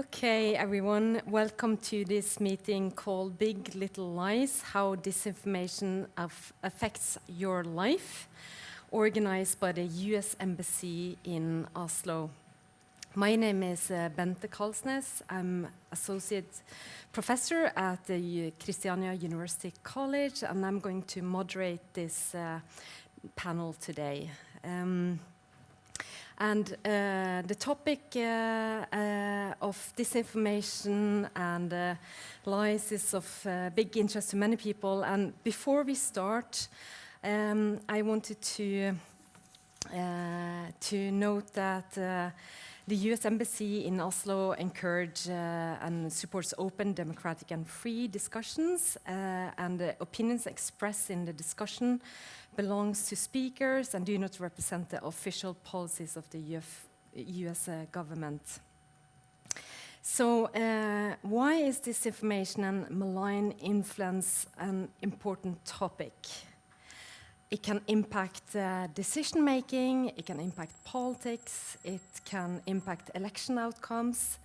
Okay, everyone, welcome to this meeting called Big Little Lies, How Disinformation Affects Your Life, organized by the US Embassy in Oslo. My name is Bente Kalsnes. I'm associate professor at the Christiania University College, and I'm going to moderate this panel today. The topic of disinformation and lies is of big interest to many people. And before we start, I wanted to note that the US Embassy in Oslo encourages and supports open, democratic, and free discussions, and the opinions expressed in the discussion belongs to speakers and do not represent the official policies of the US government. So why is disinformation and malign influence an important topic? It can impact decision-making, it can impact politics, it can impact election outcomes,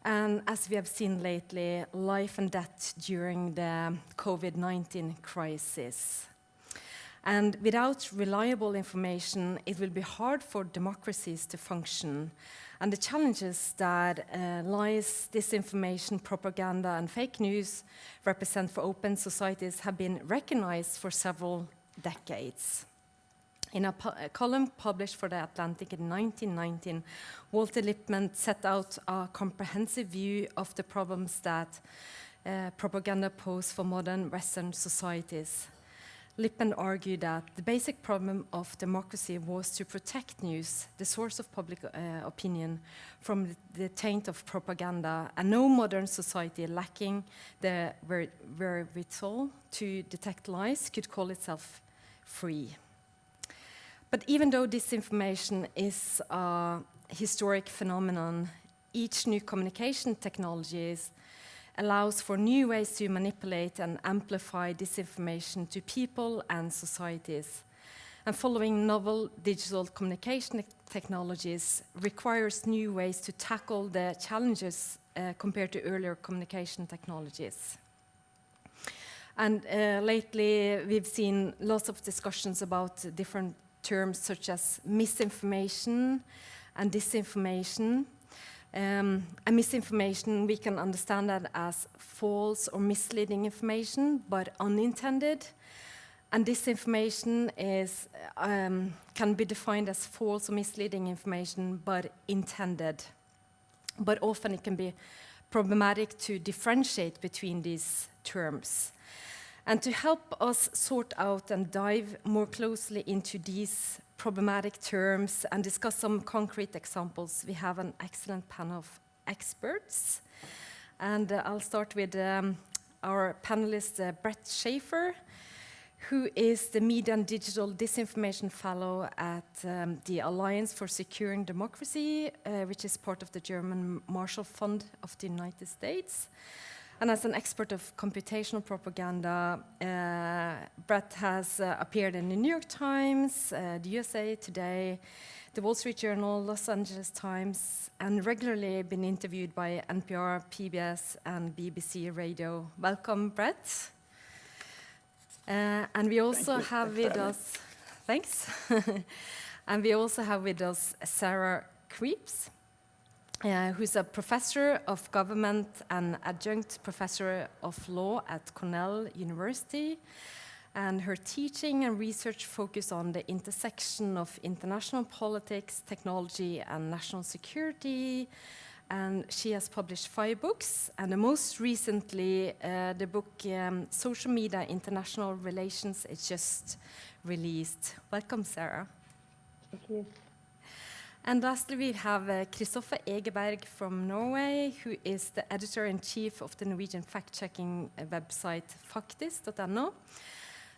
and as we have seen lately, life and death during the COVID-19 crisis. And without reliable information, it will be hard for democracies to function. And the challenges that lies, disinformation, propaganda, and fake news represent for open societies have been recognized for several decades. In a column published for The Atlantic in 1919, Walter Lippmann set out a comprehensive view of the problems that propaganda pose for modern Western societies. Lippmann argued that the basic problem of democracy was to protect news, the source of public opinion, from the taint of propaganda, and no modern society lacking the wherewithal to detect lies could call itself free. But even though disinformation is a historic phenomenon, each new communication technologies allows for new ways to manipulate and amplify disinformation to people and societies. And following novel digital communication technologies requires new ways to tackle the challenges compared to earlier communication technologies. And lately, we've seen lots of discussions about different terms such as misinformation and disinformation. And misinformation, we can understand that as false or misleading information, but unintended. And disinformation is, can be defined as false or misleading information, but intended. But often it can be problematic to differentiate between these terms. And to help us sort out and dive more closely into these problematic terms and discuss some concrete examples, we have an excellent panel of experts. And I'll start with our panelist, Brett Schaefer, who is the Media and Digital Disinformation Fellow at the Alliance for Securing Democracy, which is part of the German Marshall Fund of the United States. And as an expert of computational propaganda, Brett has appeared in the New York Times, the USA Today, the Wall Street Journal, Los Angeles Times, and regularly been interviewed by NPR, PBS, and BBC Radio. Welcome, Brett. And we also have with us, thanks. And we also have with us Sarah Creeps, who's a professor of government and adjunct professor of law at Cornell University. And her teaching and research focus on the intersection of international politics, technology, and national security. And she has published 5 books, and most recently, the book Social Media International Relations is just released. Welcome, Sarah. Thank you. And lastly, we have Kristoffer Egeberg from Norway, who is the editor-in-chief of the Norwegian fact-checking website Faktisk.no.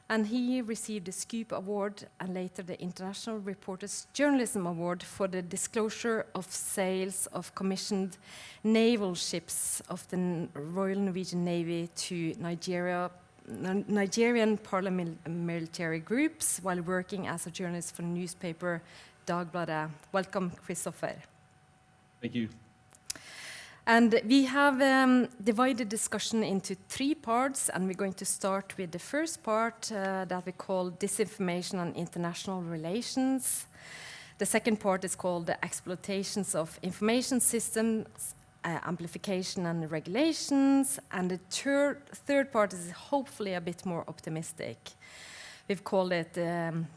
And he received the Scoop Award and later the International Reporters Journalism Award for the disclosure of sales of commissioned naval ships of the Royal Norwegian Navy to Nigerian paramilitary groups while working as a journalist for the newspaper Dagbladet. Welcome, Kristoffer. Thank you. And we have divided discussion into 3 parts, and we're going to start with the first part that we call Disinformation and International Relations. The second part is called the Exploitations of Information Systems, Amplification and Regulations. And the third part is hopefully a bit more optimistic. We've called it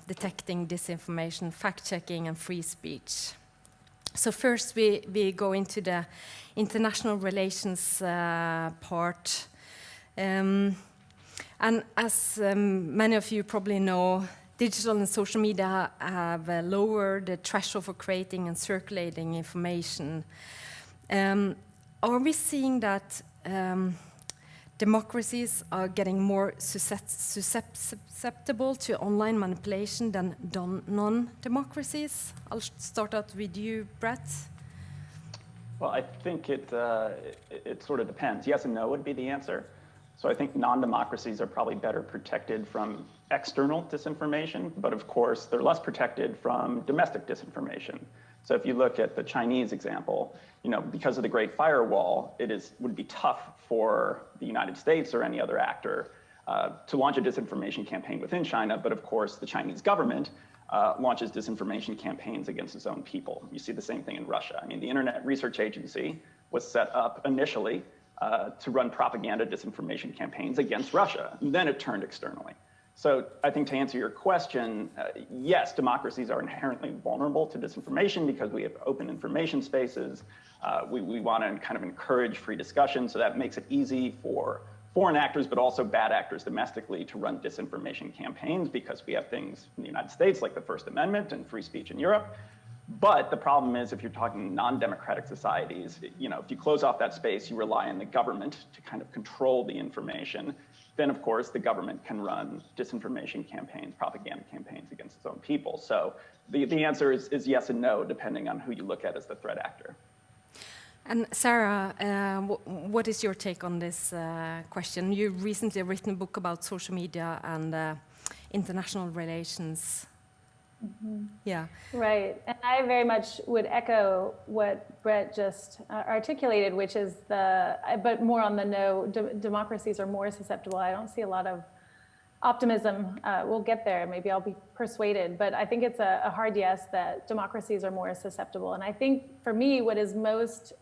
Detecting Disinformation, Fact-Checking and Free Speech. So first we go into the international relations part. And as many of you probably know, digital and social media have lowered the threshold for creating and circulating information. Are we seeing that democracies are getting more susceptible to online manipulation than non-democracies? I'll start out with you, Brett. Well, I think it sort of depends. Yes and no would be the answer. So I think non-democracies are probably better protected from external disinformation, but of course they're less protected from domestic disinformation. So if you look at the Chinese example, because of the Great Firewall, would be tough for the United States or any other actor to launch a disinformation campaign within China. But of course, the Chinese government launches disinformation campaigns against its own people. You see the same thing in Russia. I mean, the Internet Research Agency was set up initially to run propaganda disinformation campaigns against Russia. And then it turned externally. So I think to answer your question, yes, democracies are inherently vulnerable to disinformation because we have open information spaces. We want to kind of encourage free discussion, so that makes it easy for foreign actors, but also bad actors domestically to run disinformation campaigns because we have things in the United States like the First Amendment and free speech in Europe. But the problem is if you're talking non-democratic societies, if you close off that space, you rely on the government to kind of control the information. Then, of course, the government can run disinformation campaigns, propaganda campaigns against its own people. So the answer is yes and no, depending on who you look at as the threat actor. And Sarah, what is your take on this question? You've recently written a book about social media and international relations. Mm-hmm. Yeah. Right. And I very much would echo what Brett just articulated, which is but more on the no, democracies are more susceptible. I don't see a lot of optimism. We'll get there. Maybe I'll be persuaded. But I think it's a hard yes that democracies are more susceptible. And I think for me, what is most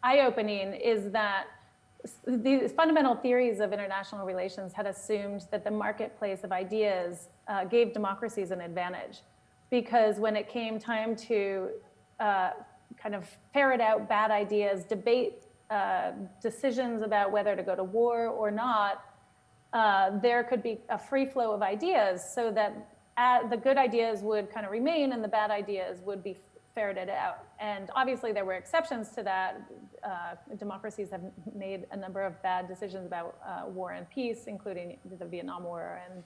eye-opening is that the fundamental theories of international relations had assumed that the marketplace of ideas gave democracies an advantage, because when it came time to kind of ferret out bad ideas, debate decisions about whether to go to war or not, there could be a free flow of ideas so that the good ideas would kind of remain and the bad ideas would be ferreted out. And obviously there were exceptions to that. Democracies have made a number of bad decisions about war and peace, including the Vietnam War and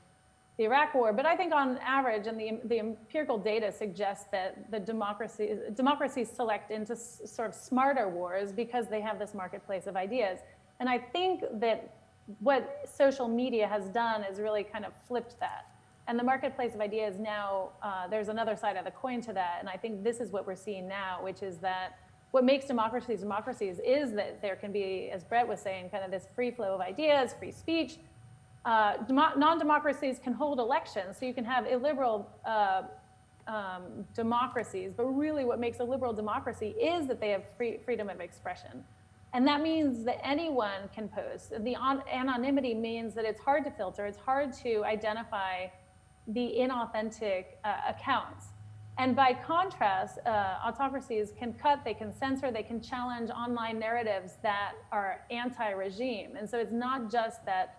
the Iraq War. But I think on average, and the empirical data suggests that the democracies select into sort of smarter wars because they have this marketplace of ideas. And I think that what social media has done is really kind of flipped that. And the marketplace of ideas now, there's another side of the coin to that. And I think this is what we're seeing now, which is that what makes democracies is that there can be, as Brett was saying, kind of this free flow of ideas, free speech. Non-democracies can hold elections, so you can have illiberal democracies. But really what makes a liberal democracy is that they have freedom of expression. And that means that anyone can post. The anonymity means that it's hard to filter. It's hard to identify the inauthentic accounts. And by contrast, autocracies can cut, they can censor, they can challenge online narratives that are anti-regime. And so it's not just that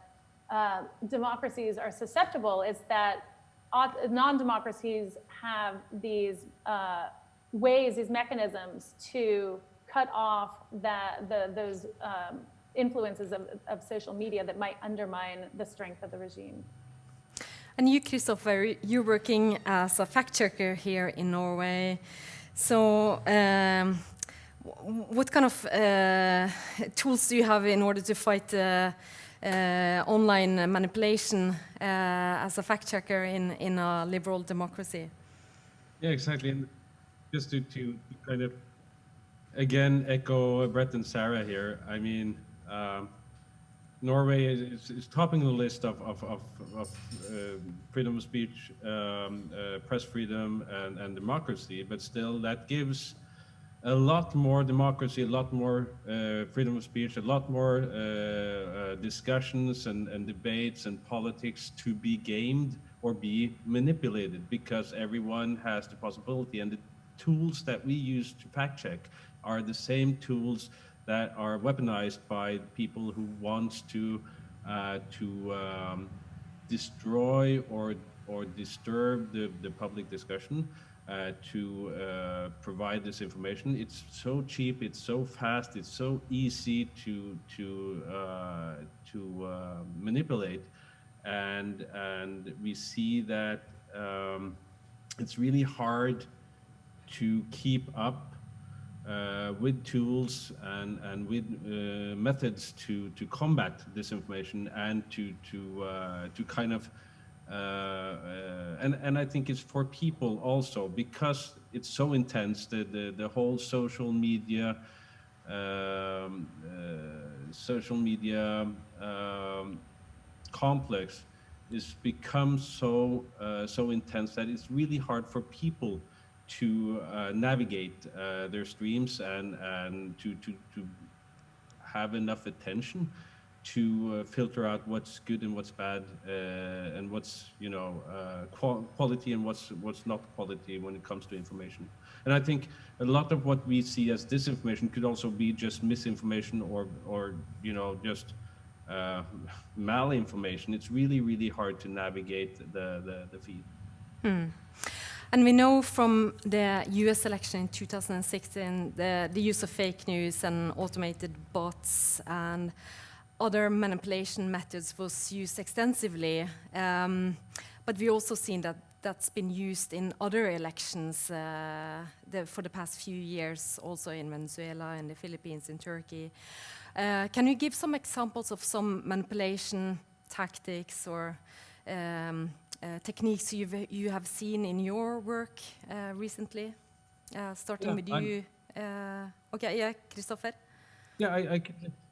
democracies are susceptible, it's that non-democracies have these ways, these mechanisms to cut off those influences of social media that might undermine the strength of the regime. And you, Kristoffer, you're working as a fact-checker here in Norway. So what kind of tools do you have in order to fight online manipulation as a fact-checker in a liberal democracy? Yeah, exactly. And just to kind of again echo Brett and Sarah here. I mean, Norway is topping the list of freedom of speech, press freedom, and democracy, but still that gives a lot more democracy, a lot more freedom of speech, a lot more discussions and debates and politics to be gamed or be manipulated, because everyone has the possibility, and the tools that we use to fact check are the same tools that are weaponized by people who want to destroy or disturb the public discussion, to provide this information. It's so cheap, it's so fast, it's so easy to manipulate, and we see that it's really hard to keep up with tools and with methods to combat disinformation, and to kind of and I think it's for people also, because it's so intense, the whole social media complex is become so intense that it's really hard for people to navigate their streams and to have enough attention to filter out what's good and what's bad, and what's quality and what's not quality when it comes to information. And I think a lot of what we see as disinformation could also be just misinformation or just malinformation. It's really hard to navigate the feed. And we know from the US election in 2016, the use of fake news and automated bots and other manipulation methods was used extensively. But we also seen that that's been used in other elections for the past few years, also in Venezuela, in the Philippines, in Turkey. Can you give some examples of some manipulation tactics or techniques you have seen in your work recently? Starting with you. Christopher? Yeah, I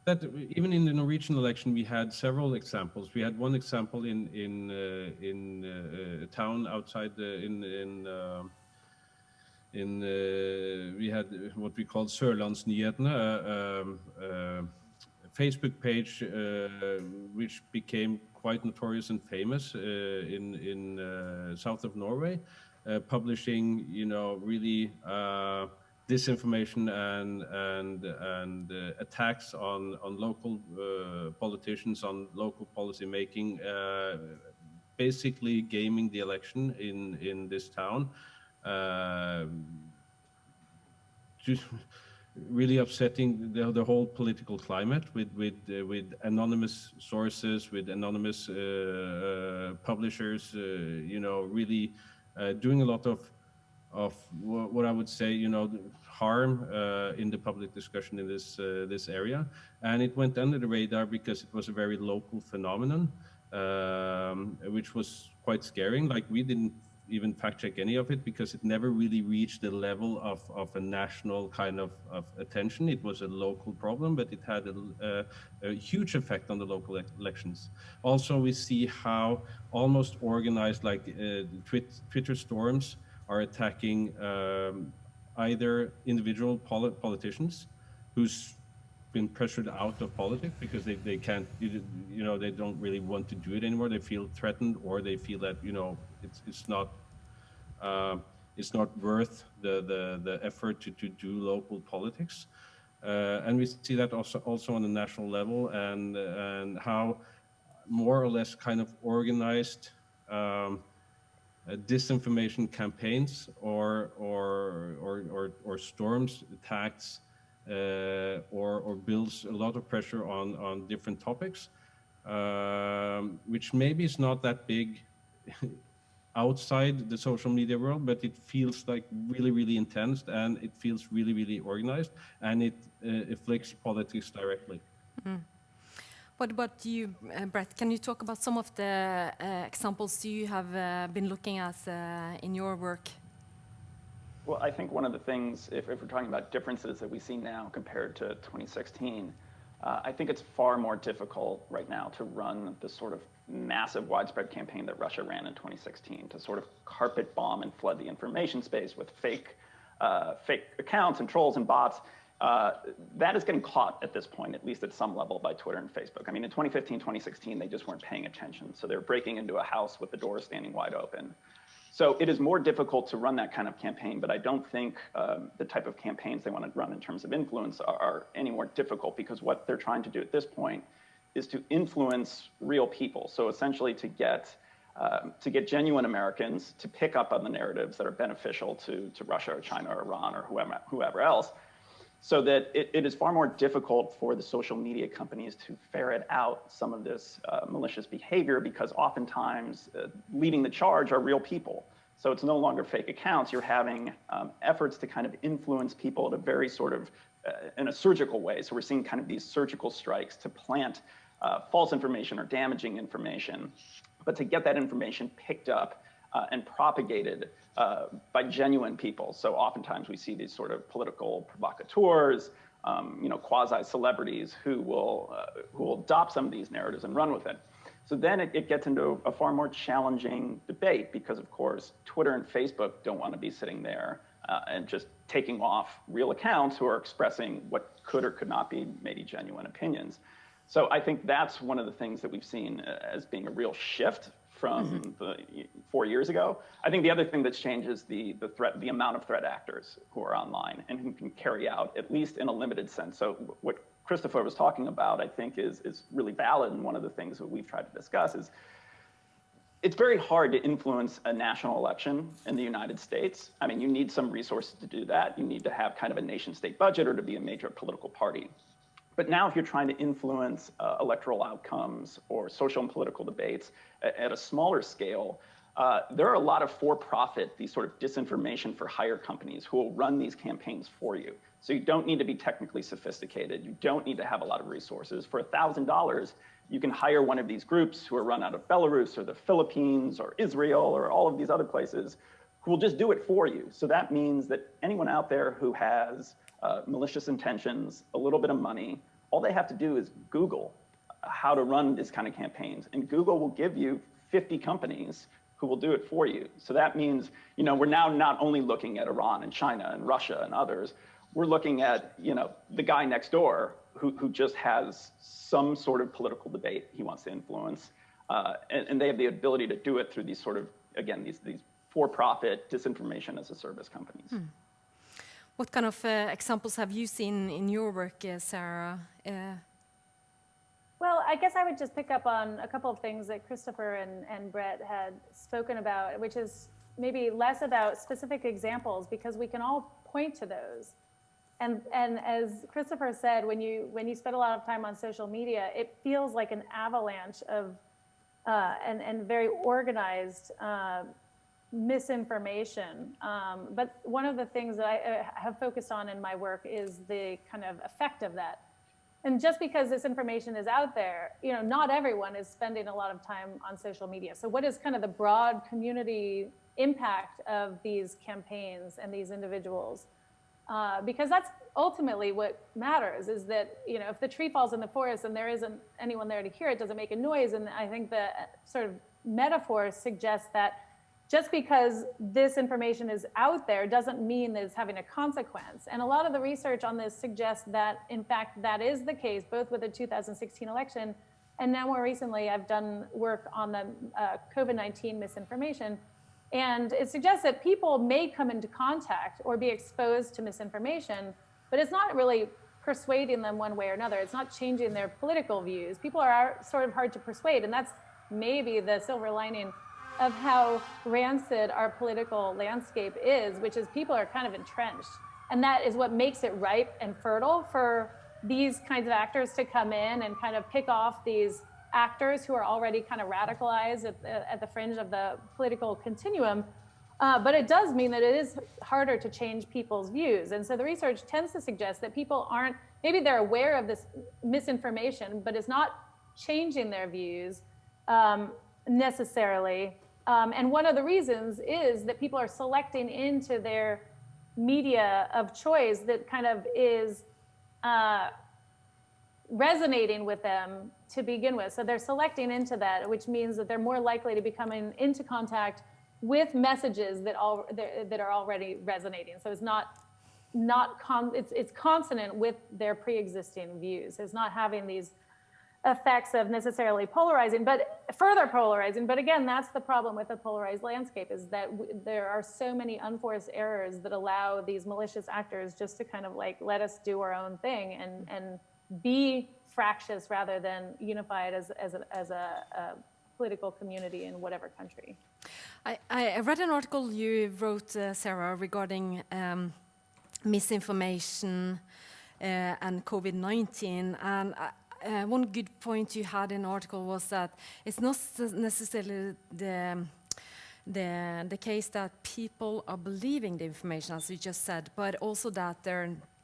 that even in the Norwegian election, we had several examples. We had one example in a town outside we had what we called Sørlandsnyhetene, a Facebook page which became quite notorious and famous in south of Norway, publishing really disinformation and attacks on local politicians, on local policy making, basically gaming the election in this town, just really upsetting the whole political climate with anonymous sources, with anonymous publishers, really doing a lot of what I would say, harm in the public discussion in this area. And it went under the radar because it was a very local phenomenon, which was quite scaring. Like, we didn't even fact check any of it because it never really reached the level of a national kind of attention. It was a local problem, but it had a huge effect on the local elections. Also, we see how almost organized, like Twitter storms are attacking either individual politicians who's been pressured out of politics because they can't, they don't really want to do it anymore. They feel threatened, or they feel that it's not worth the effort to do local politics. And we see that also on a national level, and how more or less kind of organized disinformation campaigns or storms, attacks, or builds a lot of pressure on different topics, which maybe is not that big outside the social media world, but it feels like really intense, and it feels really organized, and it afflicts politics directly. Mm. What about you, Brett? Can you talk about some of the examples you have been looking at in your work? Well, I think one of the things, if we're talking about differences that we see now compared to 2016, I think it's far more difficult right now to run this sort of massive widespread campaign that Russia ran in 2016 to sort of carpet bomb and flood the information space with fake accounts and trolls and bots. That is getting caught at this point, at least at some level, by Twitter and Facebook. I mean, in 2015, 2016, they just weren't paying attention. So they're breaking into a house with the doors standing wide open. So it is more difficult to run that kind of campaign, but I don't think the type of campaigns they want to run in terms of influence are any more difficult, because what they're trying to do at this point is to influence real people. So essentially to get genuine Americans to pick up on the narratives that are beneficial to Russia or China or Iran or whoever else, so that it is far more difficult for the social media companies to ferret out some of this malicious behavior, because oftentimes leading the charge are real people. So it's no longer fake accounts. You're having efforts to kind of influence people at a very sort of, in a surgical way. So we're seeing kind of these surgical strikes to plant false information or damaging information, but to get that information picked up and propagated by genuine people. So oftentimes we see these sort of political provocateurs, quasi-celebrities who will adopt some of these narratives and run with it. So then it gets into a far more challenging debate, because of course Twitter and Facebook don't want to be sitting there and just taking off real accounts who are expressing what could or could not be maybe genuine opinions. So I think that's one of the things that we've seen as being a real shift from 4 years ago. I think the other thing that's changed is the amount of threat actors who are online and who can carry out, at least in a limited sense. So what Christopher was talking about, I think is really valid. And one of the things that we've tried to discuss is it's very hard to influence a national election in the United States. I mean, you need some resources to do that. You need to have kind of a nation state budget or to be a major political party. But now if you're trying to influence electoral outcomes or social and political debates at a smaller scale, there are a lot of for-profit, these sort of disinformation for hire companies who will run these campaigns for you. So you don't need to be technically sophisticated. You don't need to have a lot of resources. For $1,000, you can hire one of these groups who are run out of Belarus or the Philippines or Israel or all of these other places who will just do it for you. So that means that anyone out there who has malicious intentions, a little bit of money, all they have to do is Google how to run this kind of campaigns, and Google will give you 50 companies who will do it for you. So that means, we're now not only looking at Iran and China and Russia and others, we're looking at, the guy next door who just has some sort of political debate he wants to influence, and they have the ability to do it through these sort of, again, these for-profit disinformation as a service companies. What kind of examples have you seen in your work, Sarah? Well, I guess I would just pick up on a couple of things that Christopher and Brett had spoken about, which is maybe less about specific examples, because we can all point to those. And as Christopher said, when you spend a lot of time on social media, it feels like an avalanche of and very organized misinformation. But one of the things that I have focused on in my work is the kind of effect of that. And just because this information is out there, not everyone is spending a lot of time on social media. So what is kind of the broad community impact of these campaigns and these individuals? Because that's ultimately what matters, is that, if the tree falls in the forest and there isn't anyone there to hear it, doesn't make a noise. And I think the sort of metaphor suggests that just because this information is out there doesn't mean that it's having a consequence. And a lot of the research on this suggests that, in fact, that is the case, both with the 2016 election, and now more recently, I've done work on the COVID-19 misinformation. And it suggests that people may come into contact or be exposed to misinformation, but it's not really persuading them one way or another. It's not changing their political views. People are sort of hard to persuade, and that's maybe the silver lining of how rancid our political landscape is, which is people are kind of entrenched. And that is what makes it ripe and fertile for these kinds of actors to come in and kind of pick off these actors who are already kind of radicalized at the fringe of the political continuum. But it does mean that it is harder to change people's views. And so the research tends to suggest that people aren't, maybe they're aware of this misinformation, but it's not changing their views necessarily. And one of the reasons is that people are selecting into their media of choice that kind of is resonating with them to begin with. So they're selecting into that, which means that they're more likely to be coming into contact with messages that are already resonating. So it's it's consonant with their pre-existing views. It's not having these effects of necessarily polarizing, but further polarizing. But again, that's the problem with the polarized landscape, is that there are so many unforced errors that allow these malicious actors just to kind of like let us do our own thing and be fractious rather than unified as a political community in whatever country. I read an article you wrote, Sarah, regarding misinformation and COVID-19, and one good point you had in the article was that it's not necessarily the case that people are believing the information, as you just said, but also that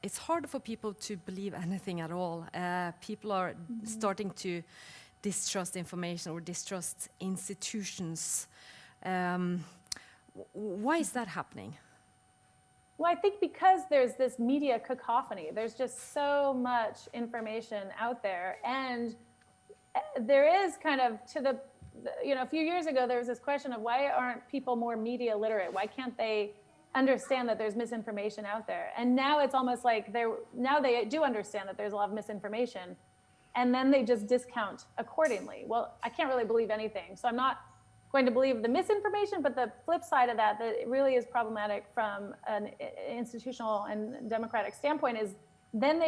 it's hard for people to believe anything at all. People are starting to distrust information or distrust institutions. Why is that happening? Well, I think because there's this media cacophony, there's just so much information out there. And there is kind of a few years ago, there was this question of why aren't people more media literate? Why can't they understand that there's misinformation out there? And now it's almost like now they do understand that there's a lot of misinformation, and then they just discount accordingly. Well, I can't really believe anything. So I'm not going to believe the misinformation, but the flip side of that it really is problematic from an institutional and democratic standpoint is then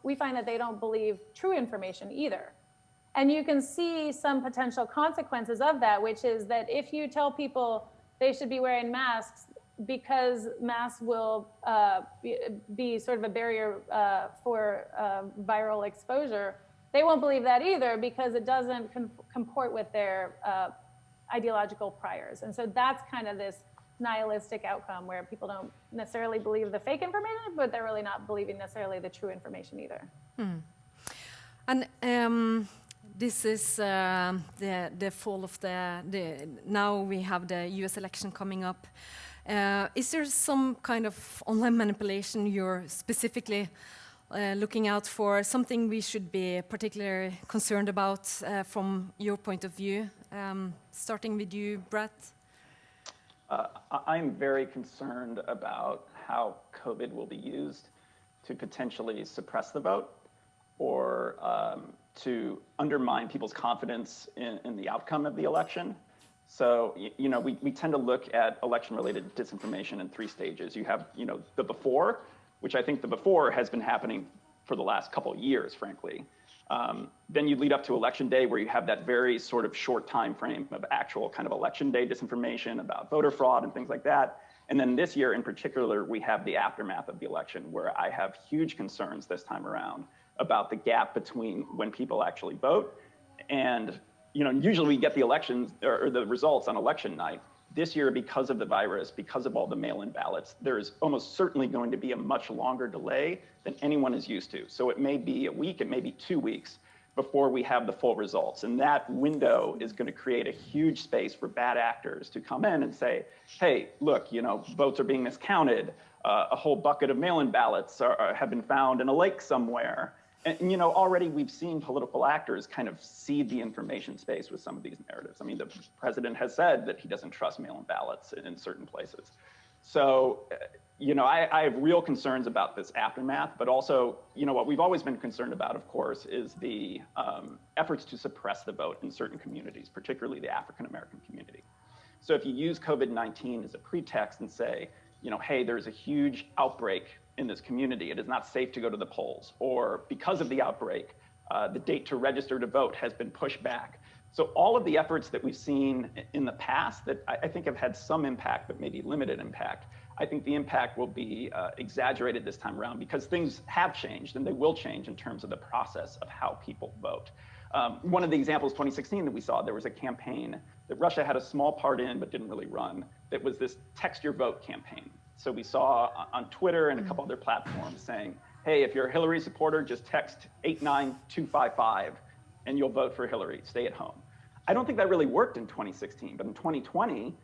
we find that they don't believe true information either. And you can see some potential consequences of that, which is that if you tell people they should be wearing masks because masks will be sort of a barrier for viral exposure, they won't believe that either because it doesn't comport with their ideological priors. And so that's kind of this nihilistic outcome where people don't necessarily believe the fake information, but they're really not believing necessarily the true information either. And this is the fall of now we have the US election coming up. Is there some kind of online manipulation you're specifically looking out for, something we should be particularly concerned about from your point of view? Starting with you, Brett. I'm very concerned about how COVID will be used to potentially suppress the vote or to undermine people's confidence in the outcome of the election. So, we tend to look at election-related disinformation in 3 stages. You have, the before, which I think the before has been happening for the last couple of years, frankly. Then you lead up to election day where you have that very sort of short time frame of actual kind of election day disinformation about voter fraud and things like that. And then this year in particular, we have the aftermath of the election where I have huge concerns this time around about the gap between when people actually vote and, usually we get the elections or the results on election night. This year, because of the virus, because of all the mail-in ballots, there is almost certainly going to be a much longer delay than anyone is used to. So it may be a week, it may be 2 weeks before we have the full results. And that window is going to create a huge space for bad actors to come in and say, hey, look, votes are being miscounted. A whole bucket of mail-in ballots have been found in a lake somewhere. And, already we've seen political actors kind of seed the information space with some of these narratives. I mean, the president has said that he doesn't trust mail-in ballots in certain places. So, I have real concerns about this aftermath, but also, what we've always been concerned about, of course, is the efforts to suppress the vote in certain communities, particularly the African-American community. So if you use COVID-19 as a pretext and say, hey, there's a huge outbreak in this community, it is not safe to go to the polls, or because of the outbreak, the date to register to vote has been pushed back. So all of the efforts that we've seen in the past that I think have had some impact, but maybe limited impact, I think the impact will be exaggerated this time around because things have changed and they will change in terms of the process of how people vote. One of the examples, 2016, that we saw, there was a campaign that Russia had a small part in but didn't really run, that was this text your vote campaign. So we saw on Twitter and a couple other platforms saying, hey, if you're a Hillary supporter, just text 89255 and you'll vote for Hillary, stay at home. I don't think that really worked in 2016, but in 2020,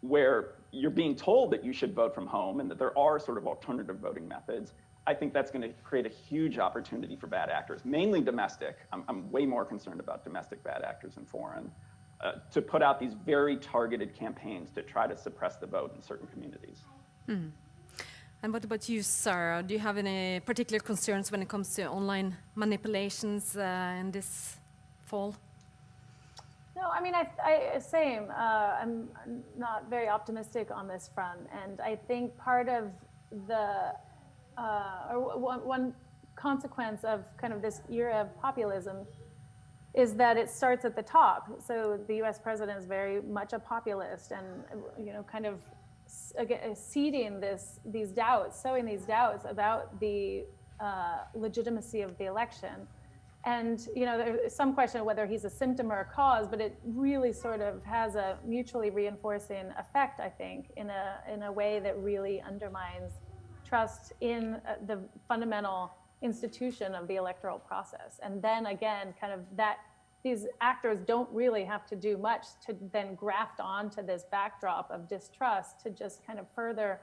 where you're being told that you should vote from home and that there are sort of alternative voting methods, I think that's going to create a huge opportunity for bad actors, mainly domestic. I'm way more concerned about domestic bad actors than foreign, to put out these very targeted campaigns to try to suppress the vote in certain communities. And what about you, Sarah? Do you have any particular concerns when it comes to online manipulations in this fall? No, I mean, same. I'm not very optimistic on this front, and I think part of the one consequence of kind of this era of populism is that it starts at the top. So the U.S. president is very much a populist, and kind of seeding these doubts, sowing these doubts about the legitimacy of the election. And there's some question of whether he's a symptom or a cause, but it really sort of has a mutually reinforcing effect, I think, in a way that really undermines trust in the fundamental institution of the electoral process. And then again, kind of that these actors don't really have to do much to then graft onto this backdrop of distrust to just kind of further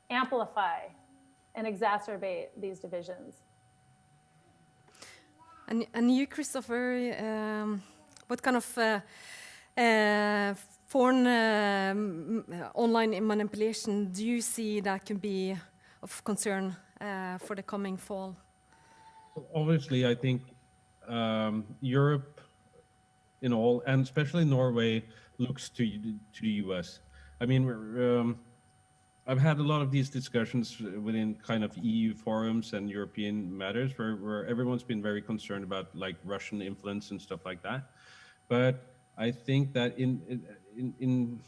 amplify and exacerbate these divisions. And you, Christopher, what kind of foreign online manipulation do you see that can be of concern for the coming fall? Obviously, I think Europe in all, and especially Norway, looks to the US. I mean, I've had a lot of these discussions within kind of EU forums and European matters where everyone's been very concerned about like Russian influence and stuff like that. But I think that in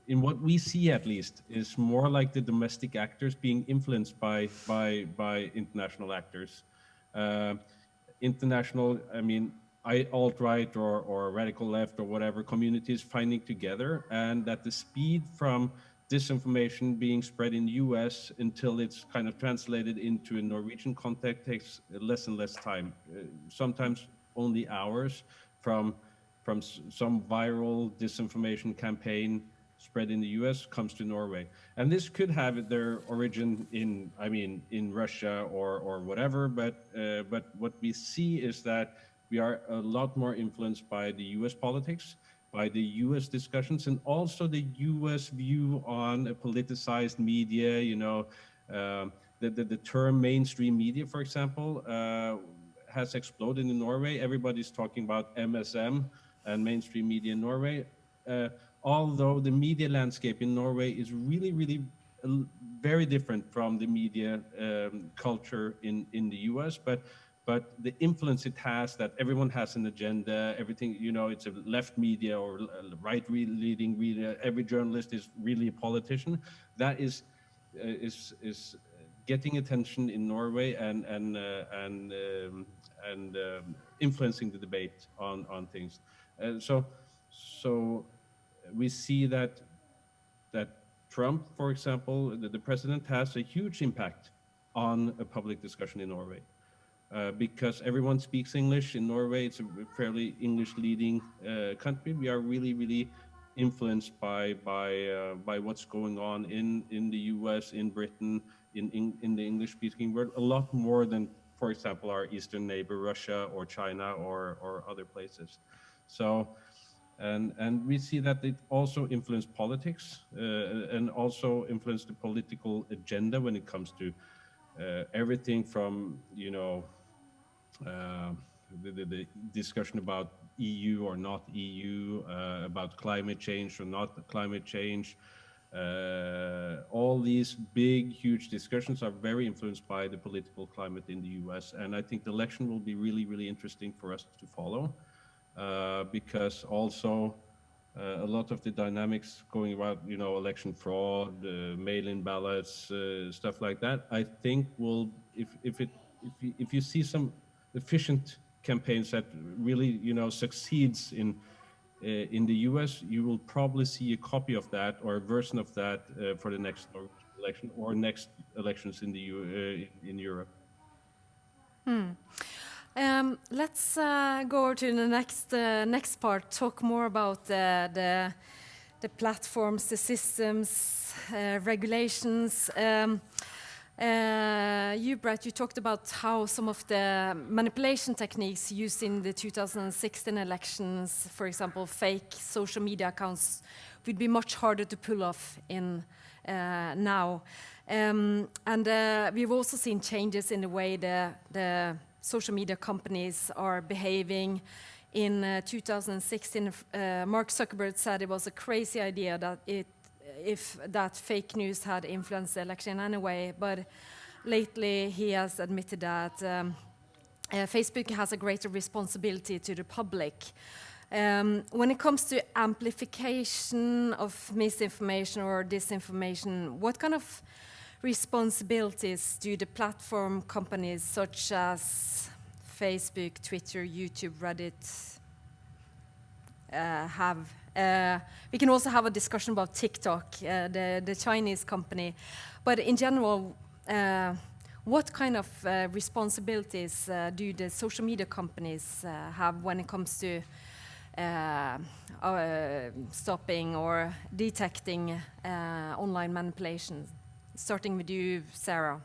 what we see, at least, is more like the domestic actors being influenced by international actors. International, I mean, alt-right or radical left or whatever communities finding together, and that the speed from disinformation being spread in the US until it's kind of translated into a Norwegian context takes less and less time, sometimes only hours from some viral disinformation campaign spread in the US comes to Norway. And this could have their origin in Russia or whatever, but what we see is that we are a lot more influenced by the US politics, by the US discussions, and also the US view on a politicized media. The term mainstream media, for example, has exploded in Norway. Everybody's talking about MSM and mainstream media in Norway. Although the media landscape in Norway is really, really very different from the media culture in the US, but the influence it has, that everyone has an agenda, everything, it's a left media or right-leaning media, every journalist is really a politician, that is getting attention in Norway and influencing the debate on things. So we see that Trump, for example, the president, has a huge impact on a public discussion in Norway. Because everyone speaks English in Norway, it's a fairly English-leading country. We are really, really influenced by what's going on in the US, in Britain, in the English-speaking world, a lot more than, for example, our eastern neighbor Russia or China or other places. So, and we see that it also influenced politics and also influenced the political agenda when it comes to everything from the discussion about EU or not EU, about climate change or not climate change. All these big, huge discussions are very influenced by the political climate in the US. And I think the election will be really, really interesting for us to follow because also a lot of the dynamics going about, election fraud, mail-in ballots, stuff like that, I think will, if you see some efficient campaigns that really, succeeds in the US, you will probably see a copy of that or a version of that for the next election or next elections in in Europe. Let's go to the next part. Talk more about the the platforms, the systems, regulations. You, Brett, you talked about how some of the manipulation techniques used in the 2016 elections, for example, fake social media accounts, would be much harder to pull off in now. And we've also seen changes in the way the social media companies are behaving. In 2016, Mark Zuckerberg said it was a crazy idea that that fake news had influenced the election anyway, but lately he has admitted that Facebook has a greater responsibility to the public. When it comes to amplification of misinformation or disinformation, what kind of responsibilities do the platform companies such as Facebook, Twitter, YouTube, Reddit have? We can also have a discussion about TikTok, the Chinese company. But in general, what kind of responsibilities do the social media companies have when it comes to stopping or detecting online manipulation? Starting with you, Sarah.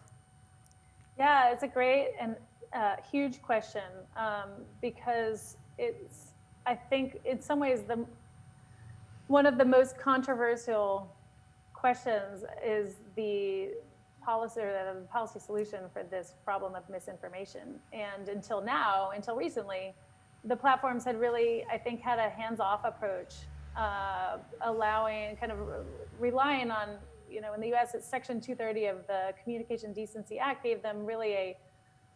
Yeah, it's a great and huge question because I think in some ways one of the most controversial questions is the policy solution for this problem of misinformation. And until recently, the platforms had really, I think, had a hands-off approach, relying on, in the US, it's Section 230 of the Communication Decency Act gave them really a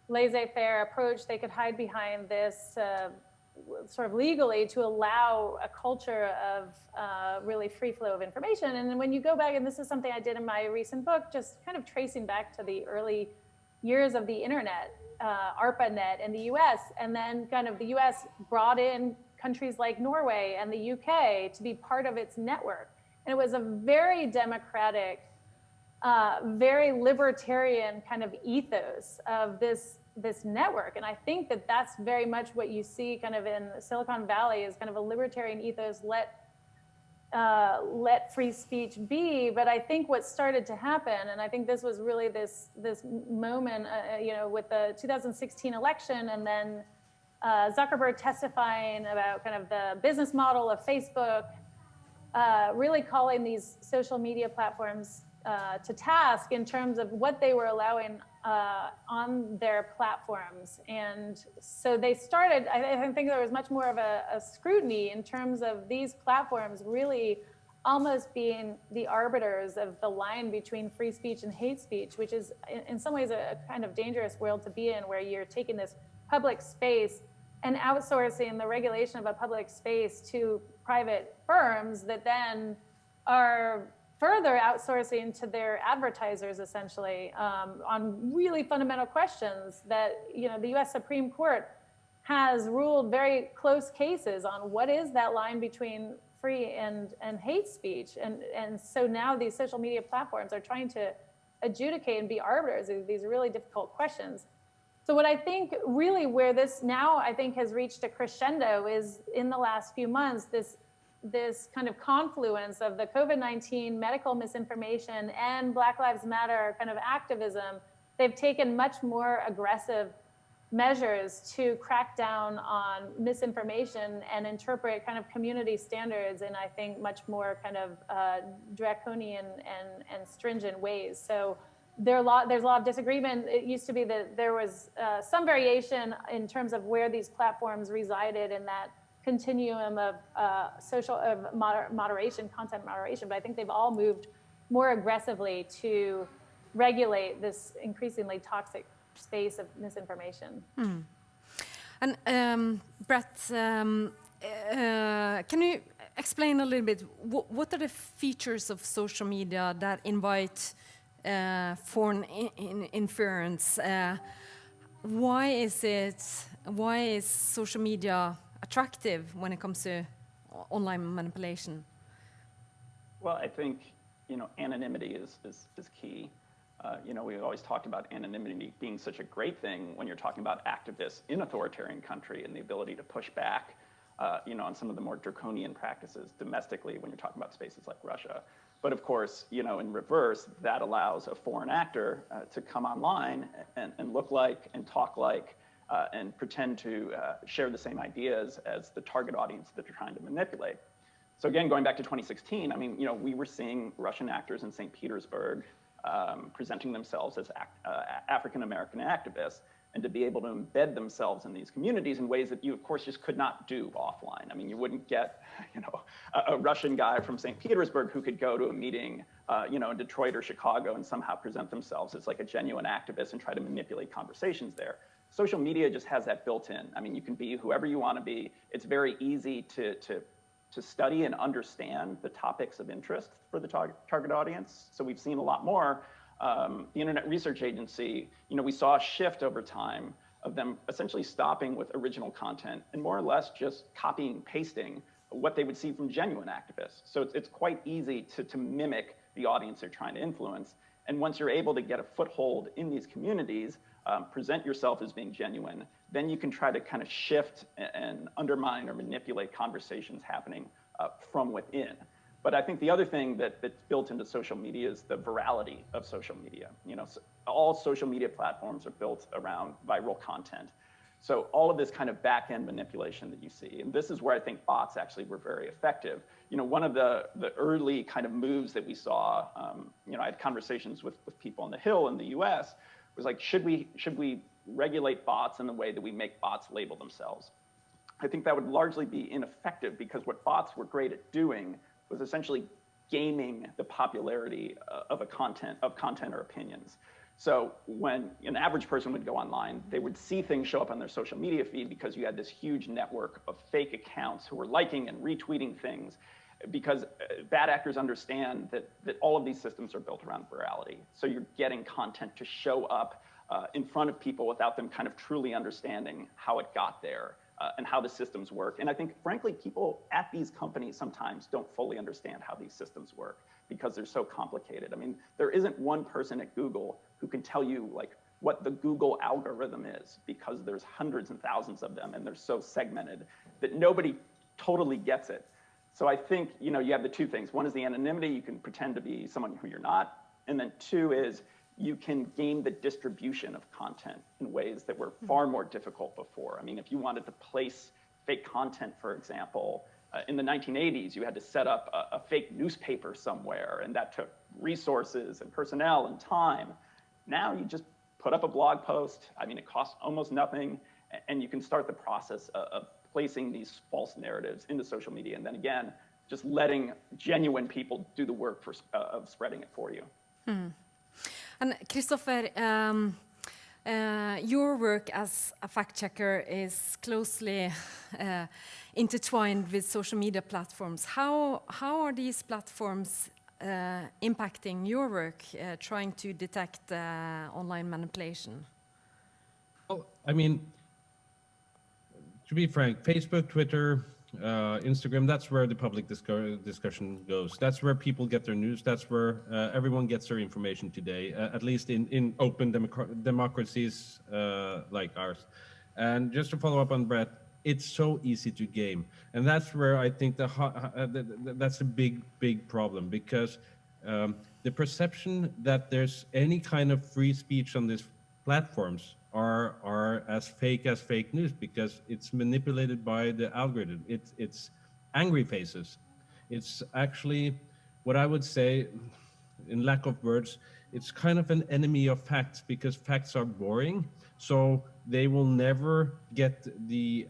laissez-faire approach. They could hide behind this sort of legally to allow a culture of really free flow of information. And then when you go back, and this is something I did in my recent book, just kind of tracing back to the early years of the internet, ARPANET in the US, and then kind of the US brought in countries like Norway and the UK to be part of its network. And it was a very democratic, very libertarian kind of ethos of this network. And I think that that's very much what you see kind of in Silicon Valley is kind of a libertarian ethos, let free speech be. But I think what started to happen, and I think this was really this moment, with the 2016 election, and then Zuckerberg testifying about kind of the business model of Facebook, really calling these social media platforms to task in terms of what they were allowing on their platforms. And so they started, I think there was much more of a scrutiny in terms of these platforms really almost being the arbiters of the line between free speech and hate speech, which is in some ways a kind of dangerous world to be in, where you're taking this public space and outsourcing the regulation of a public space to private firms that then are further outsourcing to their advertisers, essentially, on really fundamental questions that, the US Supreme Court has ruled very close cases on what is that line between free and hate speech. And so now these social media platforms are trying to adjudicate and be arbiters of these really difficult questions. So what I think really where this now I think has reached a crescendo is in the last few months, this kind of confluence of the COVID-19 medical misinformation and Black Lives Matter kind of activism. They've taken much more aggressive measures to crack down on misinformation and interpret kind of community standards in, I think, much more kind of draconian and stringent ways. So there's a lot of disagreement. It used to be that there was some variation in terms of where these platforms resided in that continuum of moderation, content moderation, but I think they've all moved more aggressively to regulate this increasingly toxic space of misinformation. And Brett, can you explain a little bit what are the features of social media that invite foreign interference? Why is social media attractive when it comes to online manipulation? Well, I think anonymity is key. We've always talked about anonymity being such a great thing when you're talking about activists in authoritarian country and the ability to push back on some of the more draconian practices domestically when you're talking about spaces like Russia. But of course, in reverse, that allows a foreign actor to come online and look like and talk like and pretend to share the same ideas as the target audience that they're trying to manipulate. So again, going back to 2016, I mean, we were seeing Russian actors in St. Petersburg presenting themselves as African-American activists, and to be able to embed themselves in these communities in ways that you, of course, just could not do offline. I mean, you wouldn't get, a Russian guy from St. Petersburg who could go to a meeting, in Detroit or Chicago and somehow present themselves as like a genuine activist and try to manipulate conversations there. Social media just has that built in. I mean, you can be whoever you want to be. It's very easy to study and understand the topics of interest for the target audience. So we've seen a lot more. The Internet Research Agency, we saw a shift over time of them essentially stopping with original content and more or less just copying, pasting what they would see from genuine activists. So it's quite easy to mimic the audience they're trying to influence. And once you're able to get a foothold in these communities, present yourself as being genuine, then you can try to kind of shift and undermine or manipulate conversations happening from within. But I think the other thing that's built into social media is the virality of social media. All social media platforms are built around viral content. So all of this kind of back-end manipulation that you see, and this is where I think bots actually were very effective. One of the early kind of moves that we saw, I had conversations with people on the Hill in the US, was like, should we regulate bots in the way that we make bots label themselves? I think that would largely be ineffective because what bots were great at doing was essentially gaming the popularity of content or opinions. So when an average person would go online, they would see things show up on their social media feed because you had this huge network of fake accounts who were liking and retweeting things, because bad actors understand that all of these systems are built around virality. So you're getting content to show up in front of people without them kind of truly understanding how it got there. And how the systems work. And I think, frankly, people at these companies sometimes don't fully understand how these systems work because they're so complicated. I mean, there isn't one person at Google who can tell you like what the Google algorithm is, because there's hundreds and thousands of them and they're so segmented that nobody totally gets it. So I think, you have the two things. One is the anonymity. You can pretend to be someone who you're not. And then two is you can game the distribution of content in ways that were far more difficult before. I mean, if you wanted to place fake content, for example, in the 1980s, you had to set up a fake newspaper somewhere, and that took resources and personnel and time. Now you just put up a blog post. I mean, it costs almost nothing, and you can start the process of placing these false narratives into social media, and then again, just letting genuine people do the work of spreading it for you. And Christopher, your work as a fact checker is closely intertwined with social media platforms. How are these platforms impacting your work, trying to detect online manipulation? Well, I mean, to be frank, Facebook, Twitter, Instagram, that's where the public discussion goes. That's where people get their news. That's where everyone gets their information today, at least in open democracies like ours. And just to follow up on Brett, it's so easy to game. And that's where I think that's a big problem, because the perception that there's any kind of free speech on these platforms are as fake news, because it's manipulated by the algorithm. It's angry faces. It's actually, what I would say, in lack of words, it's kind of an enemy of facts, because facts are boring, so they will never get the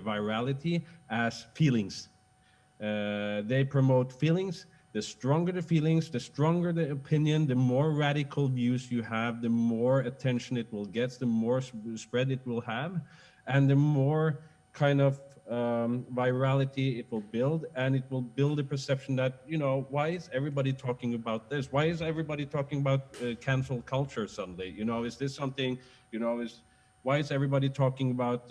virality as feelings. They promote feelings. The stronger the feelings, the stronger the opinion, the more radical views you have, the more attention it will get, the more spread it will have, and the more kind of virality it will build. And it will build a perception that, why is everybody talking about this? Why is everybody talking about cancel culture suddenly? Is this something, why is everybody talking about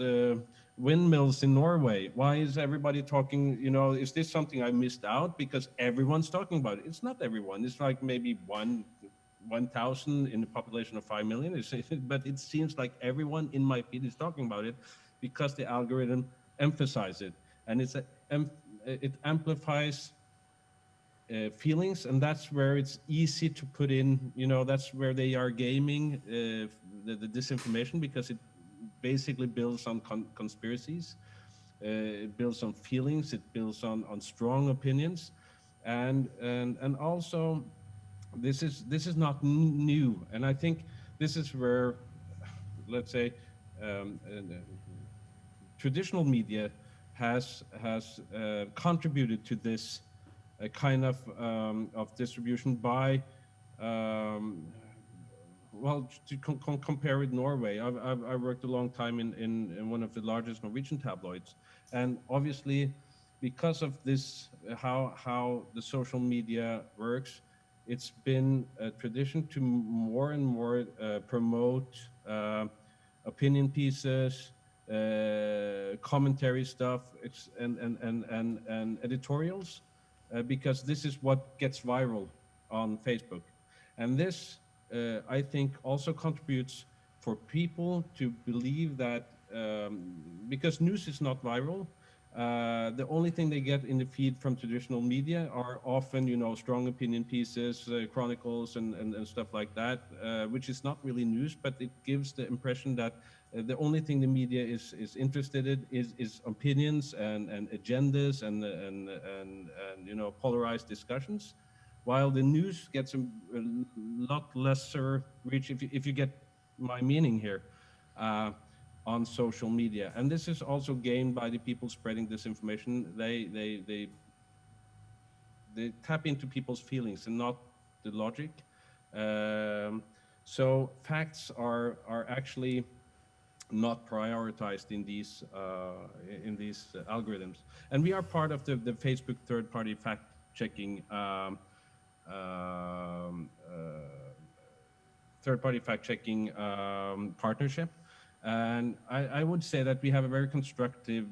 windmills in Norway? Why is everybody talking, is this something I missed out? Because everyone's talking about it. It's not everyone. It's like maybe 1,000 in a population of 5 million. But it seems like everyone in my feed is talking about it, because the algorithm emphasize it, and it amplifies feelings, and that's where it's easy to put in, that's where they are gaming the disinformation, because it basically builds on conspiracies, it builds on feelings, it builds on strong opinions, and also this is not new, and I think this is where, let's say, traditional media has contributed to this kind of distribution by, well, to compare with Norway. I've worked a long time in one of the largest Norwegian tabloids, and obviously, because of this, how the social media works, it's been a tradition to more and more promote opinion pieces, commentary stuff, and editorials, because this is what gets viral on Facebook. And this, I think, also contributes for people to believe that, because news is not viral, the only thing they get in the feed from traditional media are often, strong opinion pieces, chronicles, and stuff like that, which is not really news, but it gives the impression that the only thing the media is interested in is opinions and agendas and polarized discussions, while the news gets a lot lesser reach, if you get my meaning here, on social media. And this is also gained by the people spreading disinformation. They tap into people's feelings and not the logic. So facts are actually not prioritized in these algorithms. And we are part of the Facebook third-party fact-checking partnership. And I would say that we have a very constructive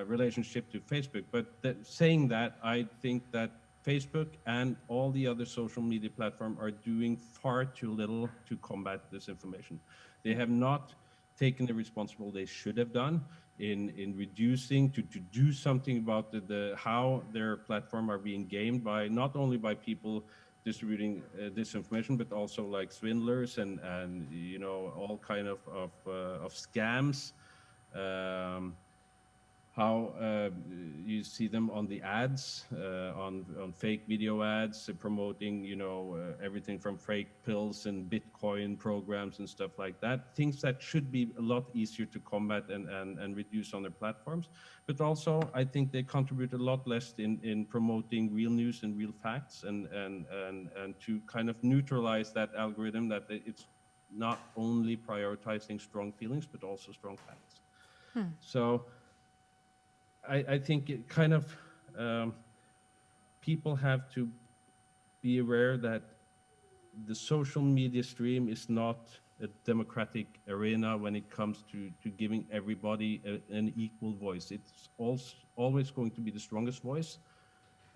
relationship to Facebook. But saying that, I think that Facebook and all the other social media platforms are doing far too little to combat disinformation. They have not taken the responsibility they should have done in reducing, to do something about how their platform are being gamed by, not only by people distributing disinformation, but also like swindlers and all kind of scams. How you see them on the ads, on fake video ads, promoting everything from fake pills and Bitcoin programs and stuff like that. Things that should be a lot easier to combat and reduce on their platforms. But also, I think they contribute a lot less in promoting real news and real facts, and to kind of neutralize that algorithm that it's not only prioritizing strong feelings but also strong facts. So I think it kind of people have to be aware that the social media stream is not a democratic arena when it comes to giving everybody an equal voice. It's always going to be the strongest voice,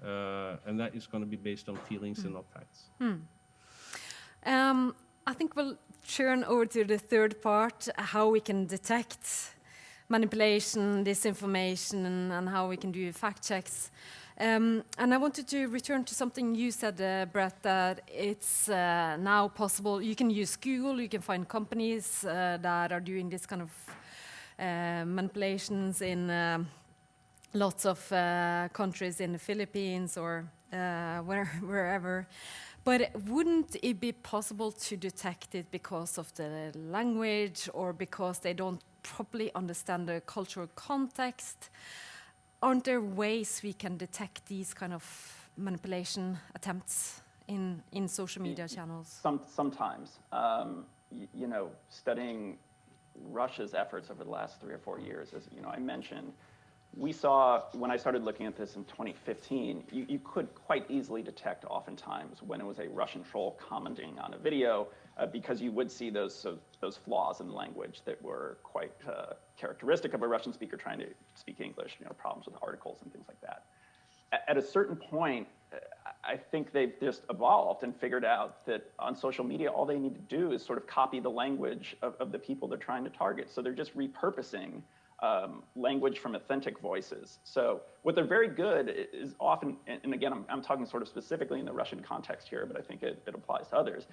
and that is going to be based on feelings and not facts. I think we'll turn over to the third part, how we can detect manipulation, disinformation, and how we can do fact checks. And I wanted to return to something you said, Brett, that it's now possible. You can use Google, you can find companies that are doing this kind of manipulations in lots of countries, in the Philippines or wherever. But wouldn't it be possible to detect it because of the language, or because they don't properly understand the cultural context? Aren't there ways we can detect these kind of manipulation attempts in social media channels? Sometimes. Studying Russia's efforts over the last 3 or 4 years, as I mentioned, we saw, when I started looking at this in 2015, you could quite easily detect oftentimes when it was a Russian troll commenting on a video, because you would see those flaws in language that were quite characteristic of a Russian speaker trying to speak English, problems with articles and things like that. At a certain point, I think they've just evolved and figured out that on social media, all they need to do is sort of copy the language of the people they're trying to target. So they're just repurposing language from authentic voices. So what they're very good is often, and again, I'm talking sort of specifically in the Russian context here, but I think it applies to others.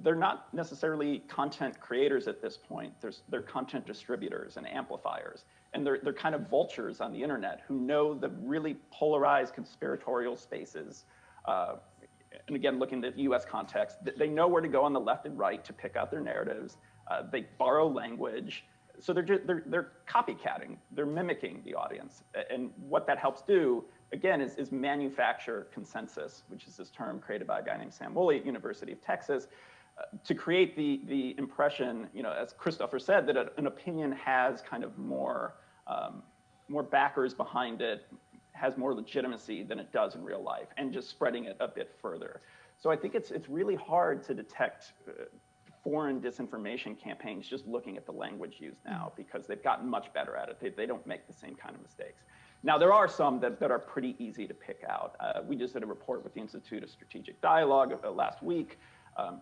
They're not necessarily content creators at this point. They're content distributors and amplifiers. And they're kind of vultures on the internet who know the really polarized conspiratorial spaces. And again, looking at the US context, they know where to go on the left and right to pick out their narratives. They borrow language. So they're copycatting, they're mimicking the audience. And what that helps do, again, is manufacture consensus, which is this term created by a guy named Sam Woolley at University of Texas, to create the impression, as Christopher said, that an opinion has kind of more backers behind it, has more legitimacy than it does in real life, and just spreading it a bit further. So I think it's really hard to detect foreign disinformation campaigns just looking at the language used now, because they've gotten much better at it. They don't make the same kind of mistakes. Now, there are some that are pretty easy to pick out. We just did a report with the Institute of Strategic Dialogue last week,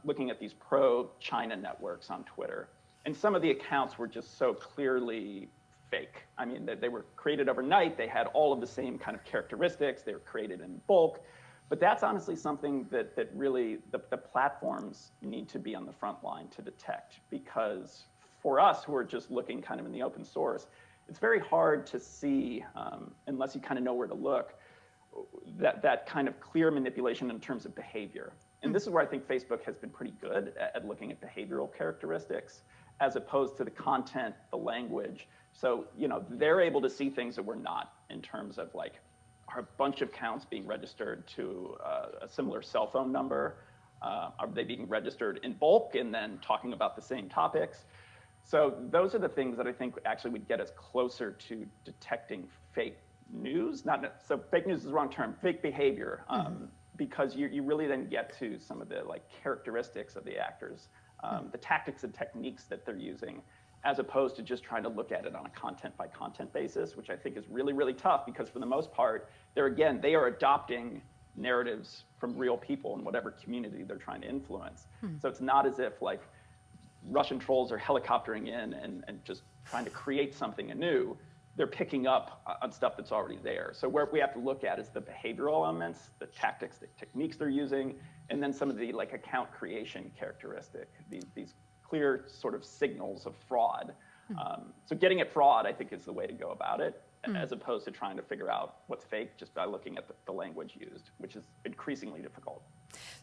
looking at these pro-China networks on Twitter. And some of the accounts were just so clearly fake. I mean, they were created overnight. They had all of the same kind of characteristics. They were created in bulk. But that's honestly something that really the platforms need to be on the front line to detect, because for us who are just looking kind of in the open source, it's very hard to see, unless you kind of know where to look, that kind of clear manipulation in terms of behavior. And this is where I think Facebook has been pretty good at looking at behavioral characteristics, as opposed to the content, the language. So, they're able to see things that we're not, in terms of like, are a bunch of accounts being registered to a similar cell phone number? Are they being registered in bulk and then talking about the same topics? So those are the things that I think actually would get us closer to detecting fake news. So fake news is the wrong term, fake behavior, because you really then get to some of the characteristics of the actors, the tactics and techniques that they're using, as opposed to just trying to look at it on a content by content basis, which I think is really, really tough, because for the most part, they are adopting narratives from real people in whatever community they're trying to influence. So it's not as if Russian trolls are helicoptering in and just trying to create something anew. They're picking up on stuff that's already there. So where we have to look at is the behavioral elements, the tactics, the techniques they're using, and then some of the account creation characteristic, these clear sort of signals of fraud. So getting at fraud, I think, is the way to go about it, as opposed to trying to figure out what's fake just by looking at the language used, which is increasingly difficult.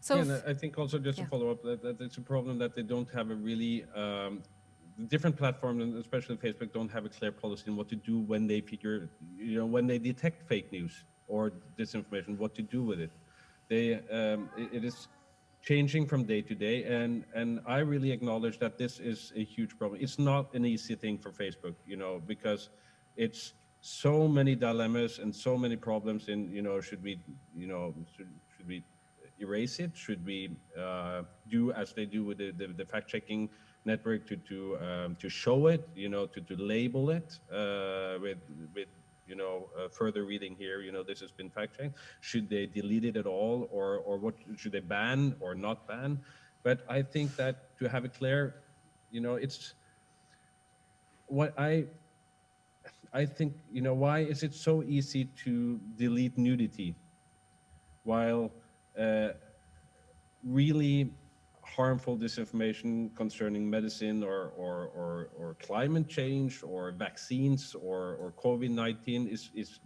So and I think also just to follow up, that it's a problem that they don't have a really, the different platforms, and especially Facebook, don't have a clear policy on what to do when they figure, when they detect fake news or disinformation, what to do with it. It is changing from day to day, and I really acknowledge that this is a huge problem. It's not an easy thing for Facebook, because it's so many dilemmas and so many problems in, should we erase it? Should we do as they do with the fact-checking network to show it, to label it with further reading here, this has been fact-checked. Should they delete it at all, or what should they ban or not ban? But I think that to have it clear, it's what I think, why is it so easy to delete nudity while really harmful disinformation concerning medicine or climate change or vaccines or COVID-19 is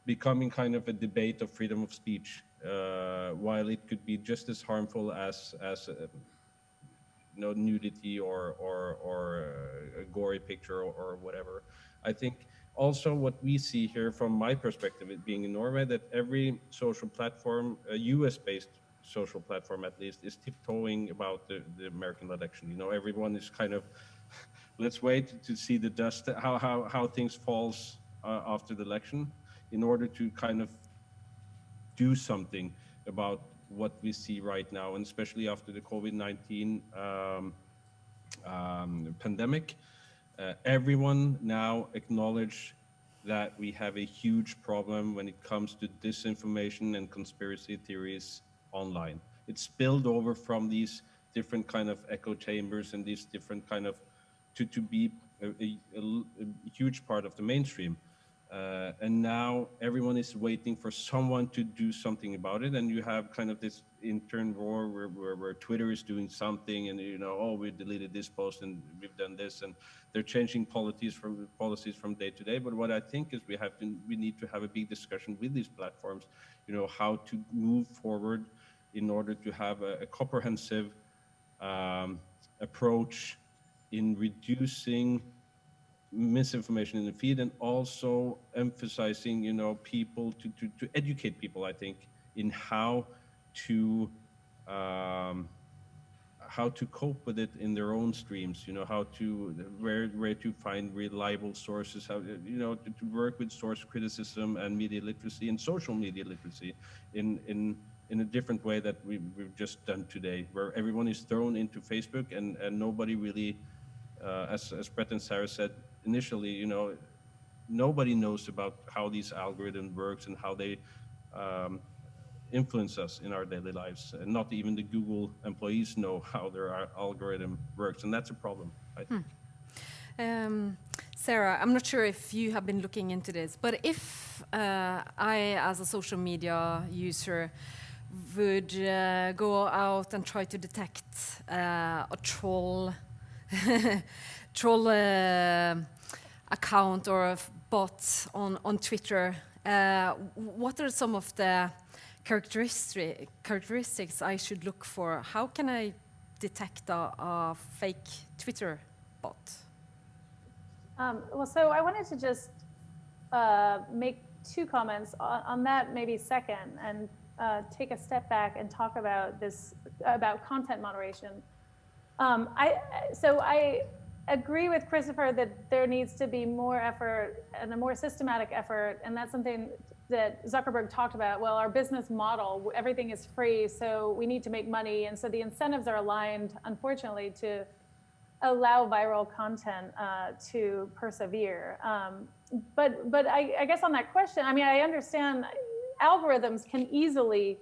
becoming kind of a debate of freedom of speech, while it could be just as harmful as nudity or a gory picture or whatever. I think also what we see here from my perspective, it being in Norway, that every social platform, a US-based social platform at least, is tiptoeing about the American election. Everyone is kind of, let's wait to see the dust, how things falls after the election, in order to kind of do something about what we see right now, and especially after the COVID-19 pandemic. Everyone now acknowledge that we have a huge problem when it comes to disinformation and conspiracy theories online. It's spilled over from these different kind of echo chambers and these different kind of to be a huge part of the mainstream. And now everyone is waiting for someone to do something about it, and you have kind of this intern war where Twitter is doing something, and oh, we deleted this post and we've done this, and they're changing policies from day to day. But what I think is we need to have a big discussion with these platforms, how to move forward in order to have a comprehensive approach in reducing misinformation in the feed, and also emphasizing, people to educate people, I think, in how to cope with it in their own streams, how to where to find reliable sources, how to work with source criticism and media literacy and social media literacy in a different way that we've just done today, where everyone is thrown into Facebook and nobody really, as Brett and Sarah said initially, nobody knows about how these algorithms works and how they influence us in our daily lives. And not even the Google employees know how their algorithm works, and that's a problem, I think. Sarah, I'm not sure if you have been looking into this, but if I, as a social media user, would go out and try to detect a troll account or a bot on Twitter, what are some of the characteristics I should look for? How can I detect a fake Twitter bot? Well, so I wanted to just make two comments on that, maybe second, and take a step back and talk about content moderation. I agree with Christopher that there needs to be more effort and a more systematic effort, and that's something that Zuckerberg talked about. Well, our business model, everything is free, so we need to make money, and so the incentives are aligned, unfortunately, to allow viral content to persevere. But I guess on that question, I mean, I understand algorithms can easily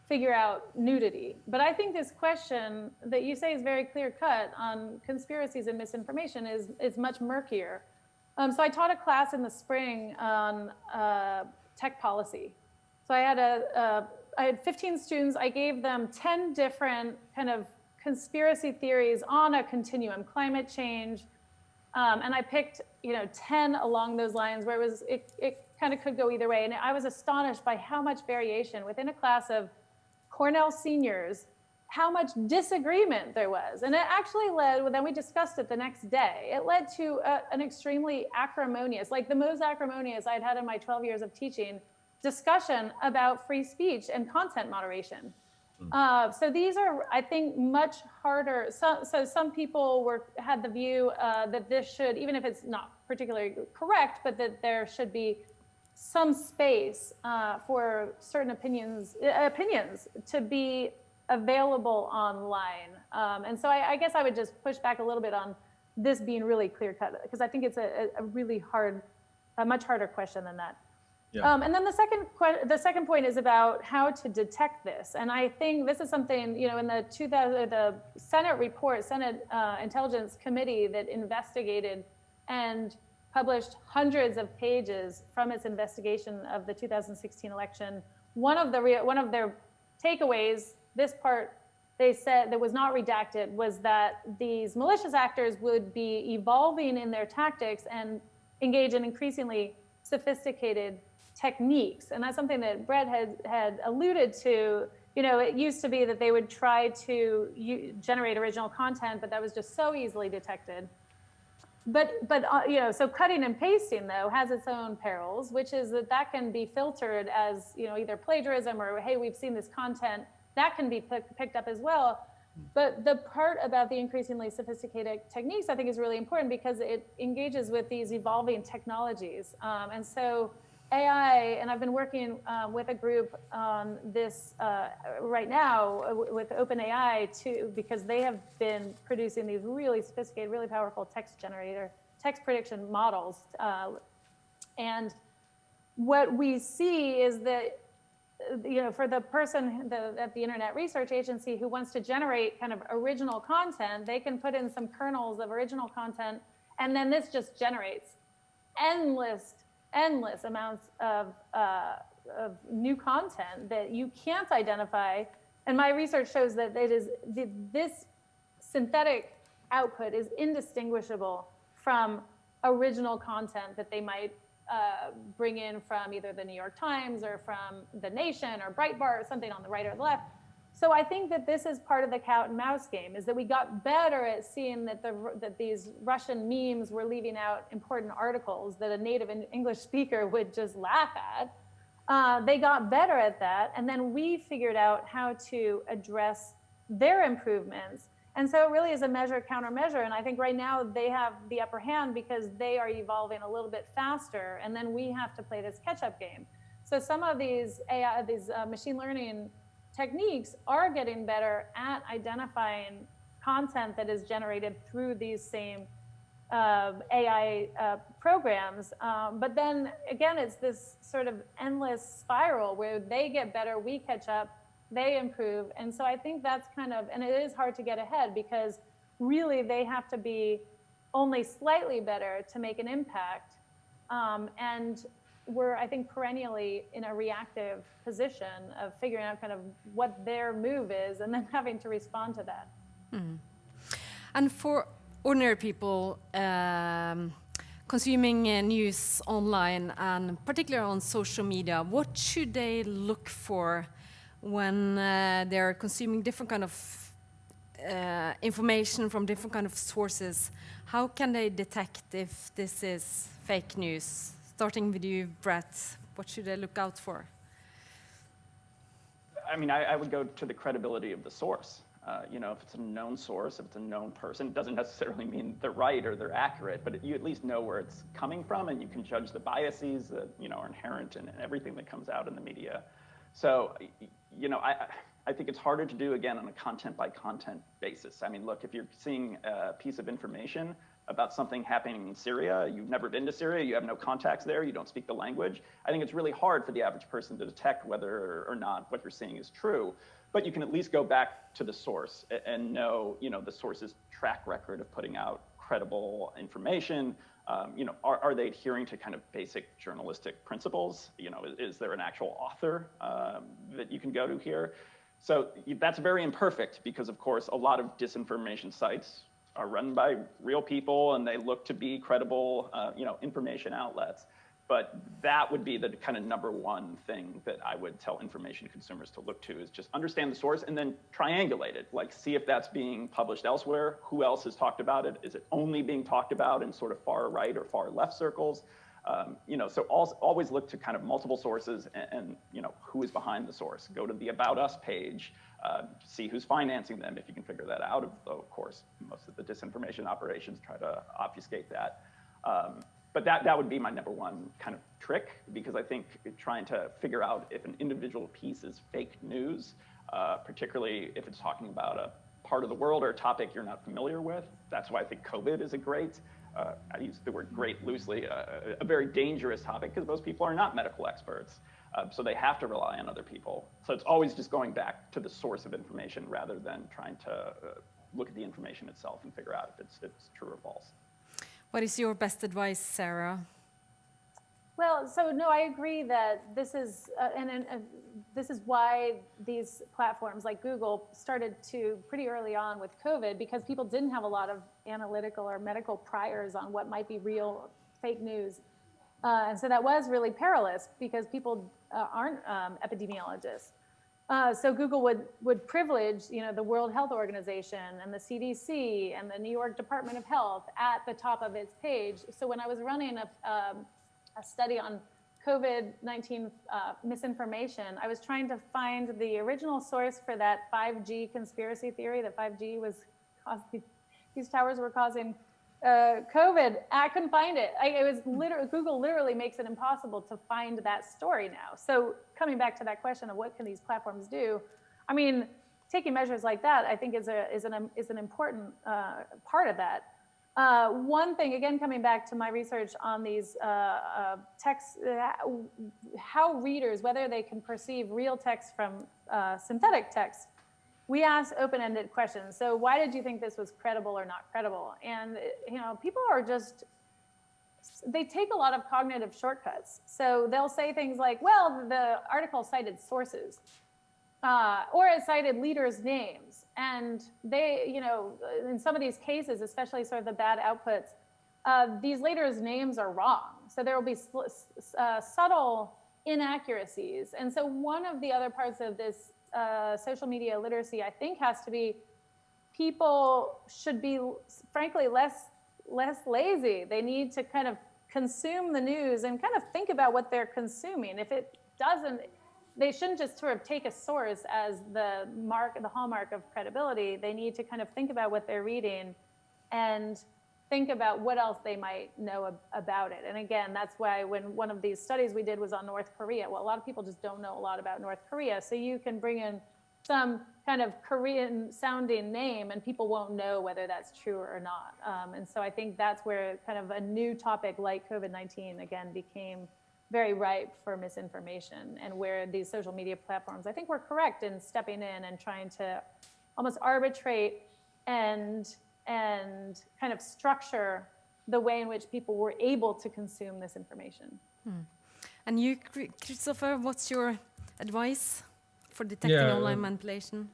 figure out nudity. But I think this question that you say is very clear-cut on conspiracies and misinformation is much murkier. So I taught a class in the spring on tech policy. So I had 15 students. I gave them 10 different kind of conspiracy theories on a continuum, climate change, and I picked 10 along those lines where it kind of could go either way. And I was astonished by how much variation within a class of Cornell seniors, how much disagreement there was. And it actually led, then we discussed it the next day, it led to an extremely acrimonious, like the most acrimonious I'd had in my 12 years of teaching, discussion about free speech and content moderation. So these are, I think, much harder. So some people had the view that this should, even if it's not particularly correct, but that there should be some space for certain opinions to be available online. And so I guess I would just push back a little bit on this being really clear-cut, because I think it's a much harder question than that. Yeah. And then the second point is about how to detect this. And I think this is something, in the Senate report, Senate Intelligence Committee that investigated and published hundreds of pages from its investigation of the 2016 election. One of their takeaways, this part they said that was not redacted, was that these malicious actors would be evolving in their tactics and engage in increasingly sophisticated techniques. And that's something that Brett had alluded to. It used to be that they would try to generate original content, but that was just so easily detected. But so cutting and pasting, though, has its own perils, which is that can be filtered as, either plagiarism or, hey, we've seen this content. That can be picked up as well. But the part about the increasingly sophisticated techniques, I think, is really important because it engages with these evolving technologies. And so AI, and I've been working with a group on this right now with OpenAI too, because they have been producing these really sophisticated, really powerful text prediction models. And what we see is that for the person at the Internet Research Agency who wants to generate kind of original content, they can put in some kernels of original content, and then this just generates endless amounts of new content that you can't identify. And my research shows that this synthetic output is indistinguishable from original content that they might bring in from either the New York Times or from The Nation or Breitbart or something on the right or the left. So I think that this is part of the cat and mouse game, is that we got better at seeing that these Russian memes were leaving out important articles that a native English speaker would just laugh at. They got better at that, and then we figured out how to address their improvements. And so it really is a measure countermeasure, and I think right now they have the upper hand because they are evolving a little bit faster, and then we have to play this catch-up game. So some of these machine learning techniques are getting better at identifying content that is generated through these same AI programs. But then again, it's this sort of endless spiral where they get better, we catch up, they improve. And so I think that's kind of, and it is hard to get ahead because really they have to be only slightly better to make an impact. And we're, I think, perennially in a reactive position of figuring out kind of what their move is and then having to respond to that. Mm. And for ordinary people consuming news online and particularly on social media, what should they look for when they're consuming different kind of information from different kind of sources? How can they detect if this is fake news? Starting with you, Brett, what should they look out for? I mean, I would go to the credibility of the source. If it's a known source, if it's a known person, it doesn't necessarily mean they're right or they're accurate, but you at least know where it's coming from, and you can judge the biases that are inherent in everything that comes out in the media. So, I think it's harder to do, again, on a content-by-content basis. I mean, look, if you're seeing a piece of information about something happening in Syria, you've never been to Syria, you have no contacts there, you don't speak the language, I think it's really hard for the average person to detect whether or not what you're seeing is true. But you can at least go back to the source and know, the source's track record of putting out credible information. Are they adhering to kind of basic journalistic principles? Is there an actual author that you can go to here? So that's very imperfect because, of course, a lot of disinformation sites are run by real people and they look to be credible, information outlets. But that would be the kind of number one thing that I would tell information consumers to look to, is just understand the source and then triangulate it. Like, see if that's being published elsewhere. Who else has talked about it? Is it only being talked about in sort of far right or far left circles? So always look to kind of multiple sources and who is behind the source. Go to the About Us page, see who's financing them if you can figure that out. Of course, most of the disinformation operations try to obfuscate that. But that would be my number one kind of trick, because I think trying to figure out if an individual piece is fake news, particularly if it's talking about a part of the world or a topic you're not familiar with. That's why I think COVID is a great, I use the word great loosely, a very dangerous topic, because most people are not medical experts. So they have to rely on other people. So it's always just going back to the source of information rather than trying to look at the information itself and figure out if it's true or false. What is your best advice, Sarah? Well, so no, I agree that this is, this is why these platforms like Google started to pretty early on with COVID, because people didn't have a lot of analytical or medical priors on what might be real fake news. And so that was really perilous because people aren't epidemiologists. So Google would privilege, the World Health Organization and the CDC and the New York Department of Health at the top of its page. So when I was running a study on COVID-19 misinformation, I was trying to find the original source for that 5G conspiracy theory that 5G was causing, these towers were causing COVID. I couldn't find it. It was literally, Google literally makes it impossible to find that story now. So coming back to that question of what can these platforms do, I mean, taking measures like that, I think is an important part of that. One thing, again, coming back to my research on these texts, how readers, whether they can perceive real text from synthetic text, we asked open-ended questions. So why did you think this was credible or not credible? And people are just, they take a lot of cognitive shortcuts. So they'll say things like, well, the article cited sources. Or it cited leaders' names. And they, in some of these cases, especially sort of the bad outputs, these leaders' names are wrong. So there will be subtle inaccuracies. And so one of the other parts of this social media literacy, I think, has to be people should be, frankly, less lazy. They need to kind of consume the news and kind of think about what they're consuming. If it doesn't, they shouldn't just sort of take a source as the hallmark of credibility. They need to kind of think about what they're reading and think about what else they might know about it. And again, that's why when one of these studies we did was on North Korea, well, a lot of people just don't know a lot about North Korea. So you can bring in some kind of Korean sounding name and people won't know whether that's true or not. And so I think that's where kind of a new topic like COVID-19, again, became very ripe for misinformation, and where these social media platforms, I think, were correct in stepping in and trying to almost arbitrate and kind of structure the way in which people were able to consume this information. And you, Christopher, what's your advice for detecting online manipulation?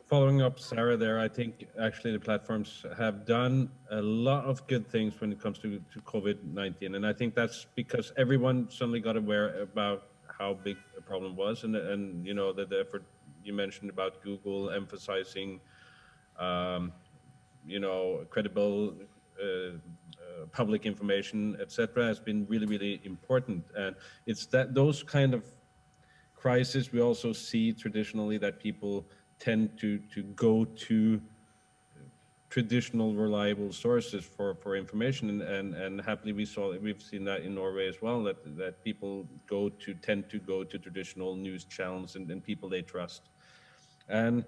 Following up Sarah there, I think actually the platforms have done a lot of good things when it comes to COVID-19. And I think that's because everyone suddenly got aware about how big a problem was. And the effort you mentioned about Google emphasizing, credible public information, etc., has been really, really important. And it's those kind of crises we also see traditionally, that people tend to go to traditional reliable sources for information, and happily we've seen that in Norway as well, that people tend to go to traditional news channels and people they trust. And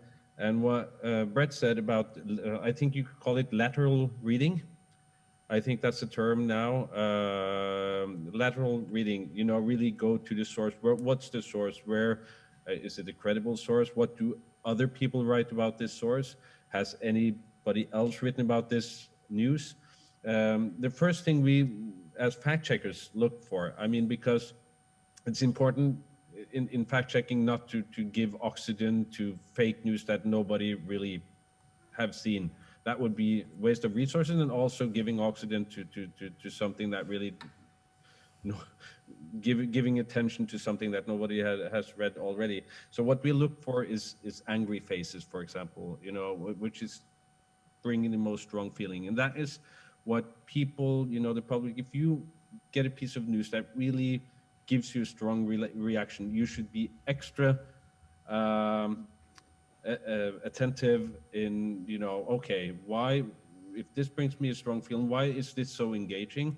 what Brett said about, I think you could call it lateral reading. I think that's the term now. Lateral reading, really go to the source. What's the source? Where is it a credible source? What do other people write about this source? Has anybody else written about this news? The first thing we, as fact checkers, look for, because it's important in fact checking not to give oxygen to fake news that nobody really have seen. That would be waste of resources, and also giving oxygen to something that really, giving attention to something that nobody has read already. So what we look for is angry faces, for example, which is bringing the most strong feeling. And that is what people, the public, if you get a piece of news that really gives you a strong reaction, you should be extra attentive in, okay, why, if this brings me a strong feeling, why is this so engaging?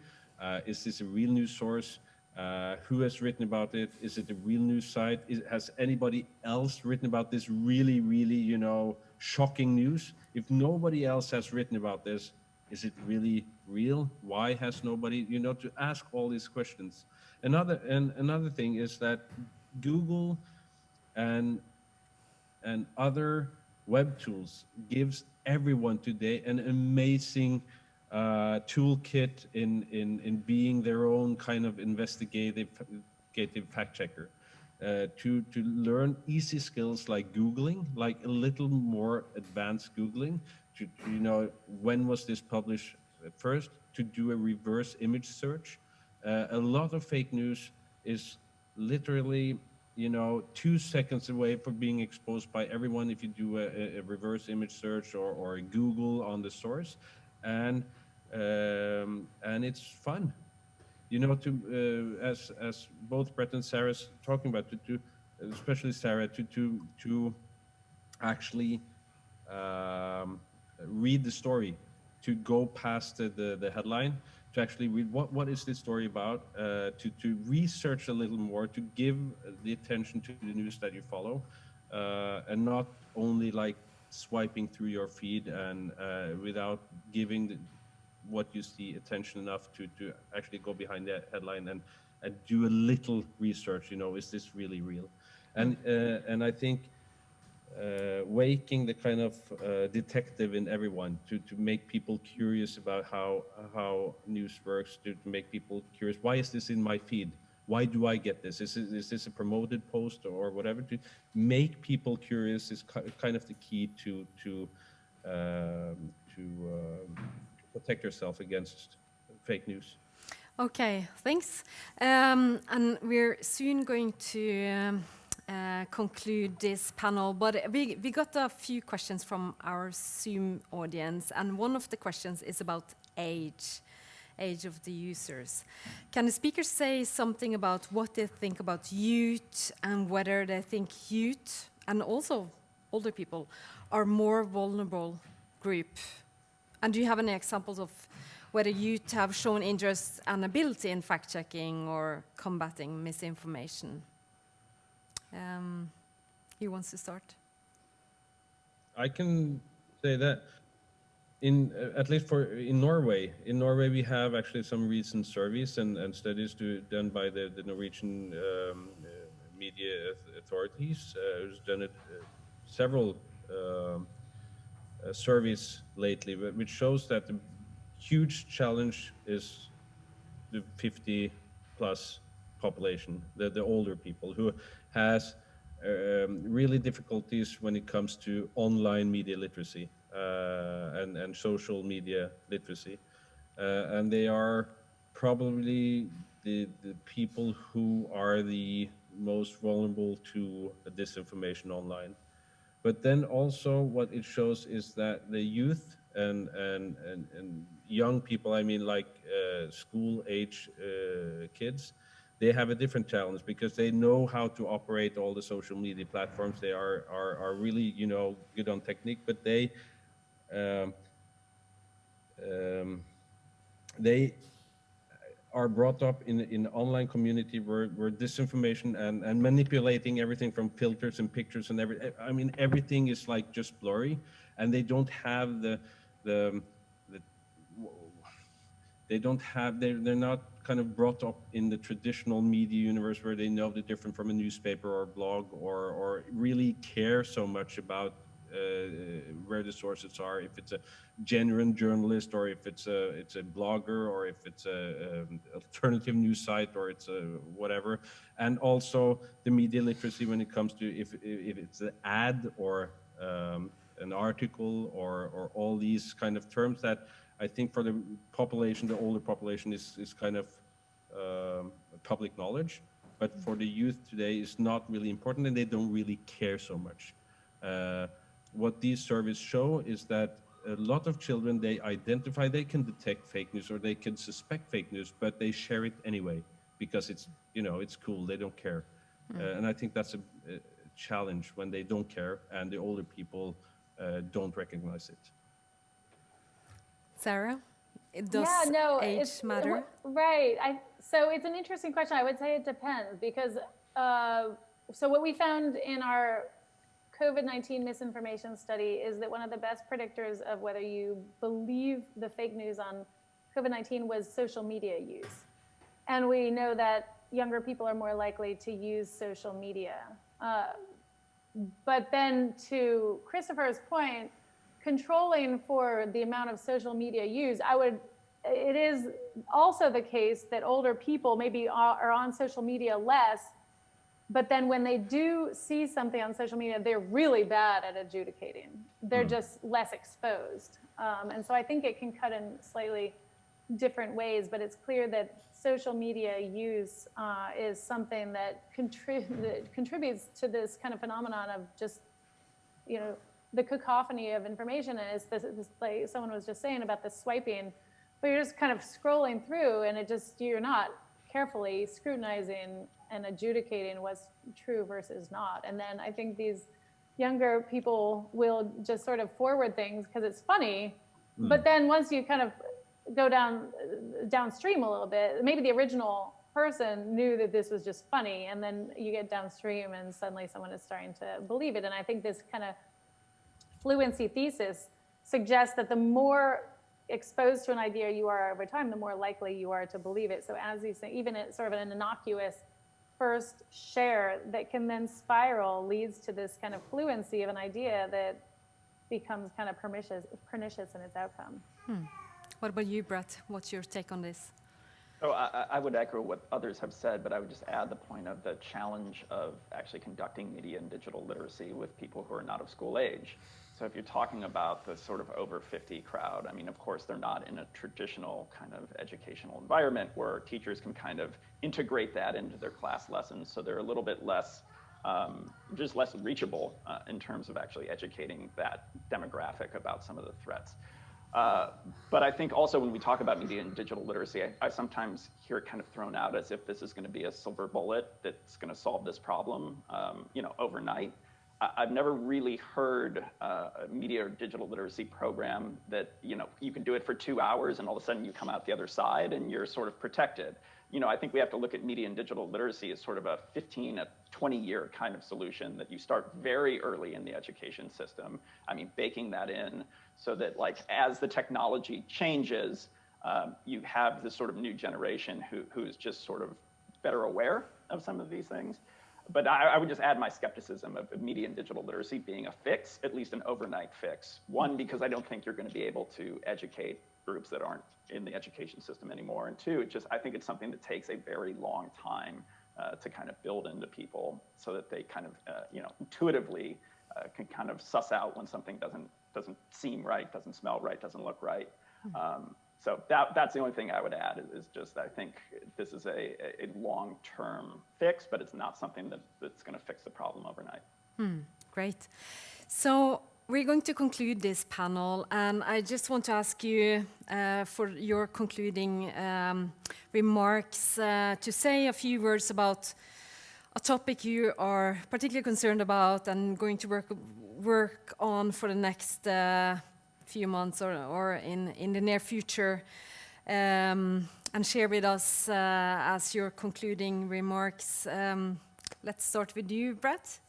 Is this a real news source? Who has written about it? Is it a real news site? Has anybody else written about this really, really, shocking news? If nobody else has written about this, is it really real? Why has nobody, to ask all these questions. Another thing is that Google and other web tools gives everyone today an amazing toolkit in being their own kind of investigative fact checker, to learn easy skills like Googling, like a little more advanced Googling, to when was this published first, to do a reverse image search. A lot of fake news is literally 2 seconds away from being exposed by everyone if you do a reverse image search or a Google on the source, and it's fun, to as both Brett and Sarah's talking about, to especially Sarah, to actually read the story, to go past the headline, to actually read what is this story about, to research a little more, to give the attention to the news that you follow, and not only like swiping through your feed and without giving what you see attention enough to actually go behind the headline and do a little research. Is this really real? And I think waking the kind of detective in everyone to make people curious about how news works, to make people curious. Why is this in my feed? Why do I get this? Is this a promoted post or whatever? To make people curious is kind of the key to protect yourself against fake news. Okay, thanks. And we're soon going to conclude this panel, but we got a few questions from our Zoom audience, and one of the questions is about age of the users. Can the speakers say something about what they think about youth and whether they think youth and also older people are more vulnerable group? And do you have any examples of whether youth have shown interest and ability in fact-checking or combating misinformation? Who wants to start? I can say that at least in Norway we have actually some recent surveys and studies done by the Norwegian media authorities, who's done several surveys lately, which shows that the huge challenge is the 50 plus population, the older people, who has really difficulties when it comes to online media literacy and social media literacy. And they are probably the people who are the most vulnerable to disinformation online. But then also what it shows is that the youth and young people, I mean like school age kids, they have a different challenge because they know how to operate all the social media platforms. They are really, good on technique, but they are brought up in an online community where disinformation and manipulating everything from filters and pictures and everything is like just blurry, and they don't have they're not kind of brought up in the traditional media universe where they know the difference from a newspaper or blog or really care so much about where the sources are, if it's a genuine journalist or if it's a blogger or if it's a alternative news site or it's a whatever. And also the media literacy when it comes to if it's an ad or an article or all these kind of terms that I think for the population, the older population is kind of public knowledge, but for the youth today is not really important and they don't really care so much. What these surveys show is that a lot of children, they can detect fake news or they can suspect fake news, but they share it anyway because it's cool, they don't care. And I think that's a challenge when they don't care and the older people don't recognize it. Sarah, does age matter? Right. So it's an interesting question. I would say it depends because so what we found in our COVID-19 misinformation study is that one of the best predictors of whether you believe the fake news on COVID-19 was social media use. And we know that younger people are more likely to use social media. But then to Christopher's point, controlling for the amount of social media use, it is also the case that older people maybe are on social media less, but then when they do see something on social media, they're really bad at adjudicating. They're just less exposed. And so I think it can cut in slightly different ways, but it's clear that social media use is something that contributes to this kind of phenomenon of just, the cacophony of information. And it's this, like someone was just saying about the swiping, but you're just kind of scrolling through and you're not carefully scrutinizing and adjudicating what's true versus not. And then I think these younger people will just sort of forward things because it's funny, but then once you kind of go downstream a little bit, maybe the original person knew that this was just funny, and then you get downstream and suddenly someone is starting to believe it. And I think this kind of fluency thesis suggests that the more exposed to an idea you are over time, the more likely you are to believe it. So as you say, even at sort of an innocuous first share that can then spiral leads to this kind of fluency of an idea that becomes kind of pernicious in its outcome. What about you, Brett? What's your take on this? So I would echo what others have said, but I would just add the point of the challenge of actually conducting media and digital literacy with people who are not of school age. So if you're talking about the sort of over 50 crowd, I mean, of course, they're not in a traditional kind of educational environment where teachers can kind of integrate that into their class lessons. So they're a little bit less, just less reachable in terms of actually educating that demographic about some of the threats. But I think also when we talk about media and digital literacy, I sometimes hear it kind of thrown out as if this is going to be a silver bullet that's going to solve this problem, overnight. I've never really heard a media or digital literacy program that, you can do it for 2 hours and all of a sudden you come out the other side and you're sort of protected. I think we have to look at media and digital literacy as sort of a 20-year kind of solution that you start very early in the education system. I mean, baking that in so that as the technology changes, you have this sort of new generation who's just sort of better aware of some of these things. But I would just add my skepticism of media and digital literacy being a fix, at least an overnight fix. One, because I don't think you're going to be able to educate groups that aren't in the education system anymore. And two, I think it's something that takes a very long time to kind of build into people so that they kind of, intuitively can kind of suss out when something doesn't seem right, doesn't smell right, doesn't look right. So that's the only thing I would add is just I think this is a long-term fix, but it's not something that's going to fix the problem overnight. Great. So we're going to conclude this panel, and I just want to ask you for your concluding remarks to say a few words about a topic you are particularly concerned about and going to work on for the next few months or in the near future, and share with us as your concluding remarks. Let's start with you, Brett.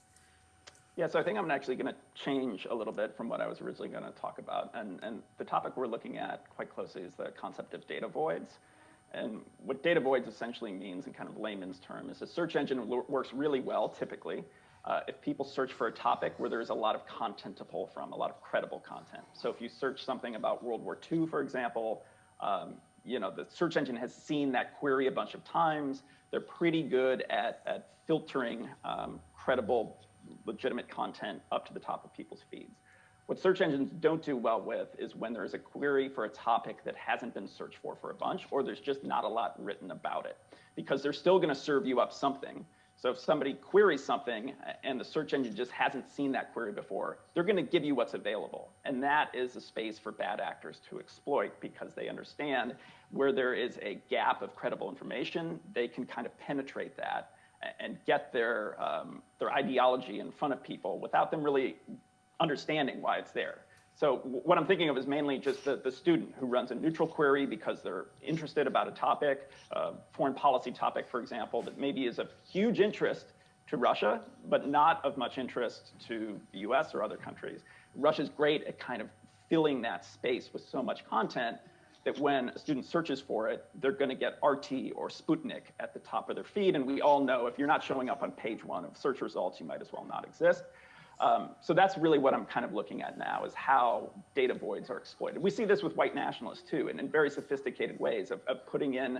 Yeah, so I think I'm actually going to change a little bit from what I was originally going to talk about. And the topic we're looking at quite closely is the concept of data voids. And what data voids essentially means in kind of layman's terms is a search engine works really well, typically, if people search for a topic where there's a lot of content to pull from, a lot of credible content. So if you search something about World War II, for example, the search engine has seen that query a bunch of times. They're pretty good at filtering credible, legitimate content up to the top of people's feeds. What search engines don't do well with is when there's a query for a topic that hasn't been searched for a bunch, or there's just not a lot written about it, because they're still going to serve you up something. So if somebody queries something and the search engine just hasn't seen that query before, they're going to give you what's available. And that is a space for bad actors to exploit, because they understand where there is a gap of credible information, they can kind of penetrate that and get their ideology in front of people without them really understanding why it's there. So what I'm thinking of is mainly just the student who runs a neutral query because they're interested about a topic, foreign policy topic, for example, that maybe is of huge interest to Russia, but not of much interest to the US or other countries. Russia's great at kind of filling that space with so much content that when a student searches for it, they're going to get RT or Sputnik at the top of their feed. And we all know if you're not showing up on page 1 of search results, you might as well not exist. So that's really what I'm kind of looking at now, is how data voids are exploited. We see this with white nationalists too, and in very sophisticated ways of putting in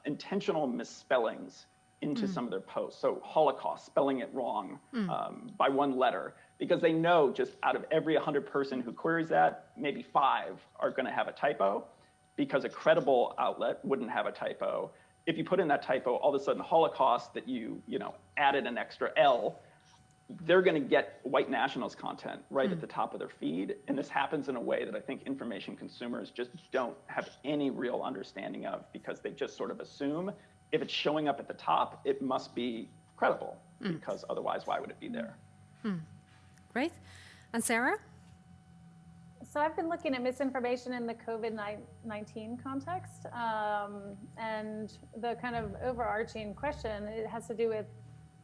intentional misspellings into some of their posts. So Holocaust, spelling it wrong by 1 letter, because they know just out of every 100 person who queries that, maybe 5 are going to have a typo, because a credible outlet wouldn't have a typo. If you put in that typo, all of a sudden Holocaust that you added an extra L, they're going to get white nationalist content right at the top of their feed. And this happens in a way that I think information consumers just don't have any real understanding of, because they just sort of assume if it's showing up at the top, it must be credible, because otherwise, why would it be there? Great. And Sarah? So I've been looking at misinformation in the COVID-19 context, and the kind of overarching question, it has to do with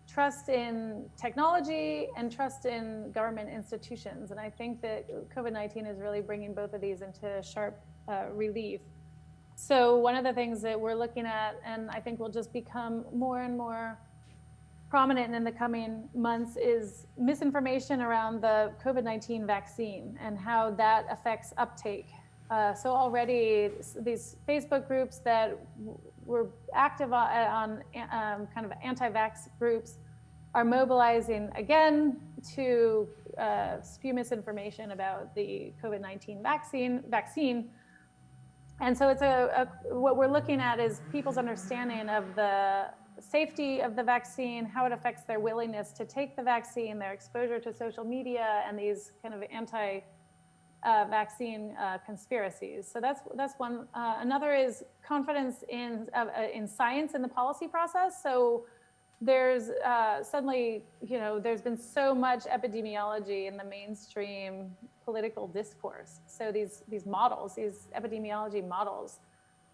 trust in technology and trust in government institutions. And I think that COVID-19 is really bringing both of these into sharp relief. So one of the things that we're looking at, and I think will just become more and more prominent in the coming months, is misinformation around the COVID-19 vaccine and how that affects uptake. So already these Facebook groups that were active on kind of anti-vax groups are mobilizing again to spew misinformation about the COVID-19 vaccine. And so it's what we're looking at is people's understanding of the safety of the vaccine, how it affects their willingness to take the vaccine, their exposure to social media, and these kind of anti-vaccine conspiracies. So that's one. Another is confidence in science and the policy process. So there's suddenly, there's been so much epidemiology in the mainstream political discourse. So these models, these epidemiology models,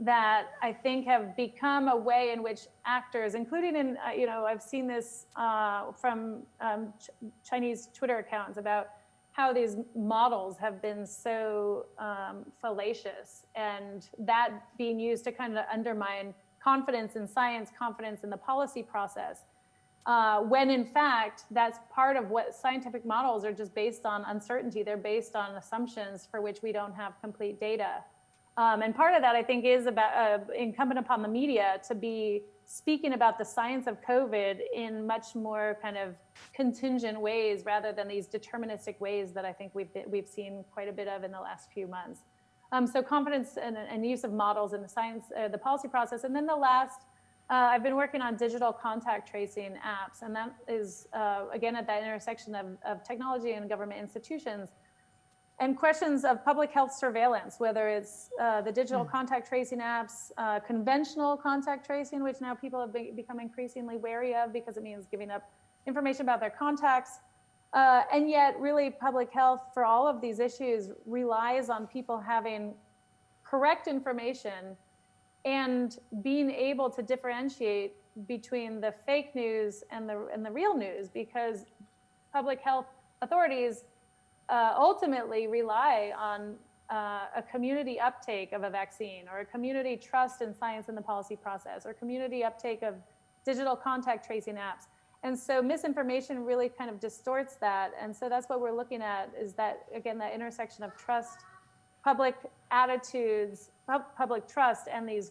that I think have become a way in which actors, including in, I've seen this from Chinese Twitter accounts about how these models have been so fallacious, and that being used to kind of undermine confidence in science, confidence in the policy process, when in fact, that's part of what scientific models are just based on uncertainty. They're based on assumptions for which we don't have complete data. And part of that, I think, is about incumbent upon the media to be speaking about the science of COVID in much more kind of contingent ways rather than these deterministic ways that I think we've seen quite a bit of in the last few months. So confidence and use of models in the science, the policy process. And then the last, I've been working on digital contact tracing apps, and that is, again, at that intersection of technology and government institutions. And questions of public health surveillance, whether it's the digital contact tracing apps, conventional contact tracing, which now people have become increasingly wary of because it means giving up information about their contacts. And yet really public health for all of these issues relies on people having correct information and being able to differentiate between the fake news and the real news, because public health authorities ultimately rely on a community uptake of a vaccine, or a community trust in science and the policy process, or community uptake of digital contact tracing apps. And so misinformation really kind of distorts that. And so that's what we're looking at, is that, again, that intersection of trust, public attitudes, public trust, and these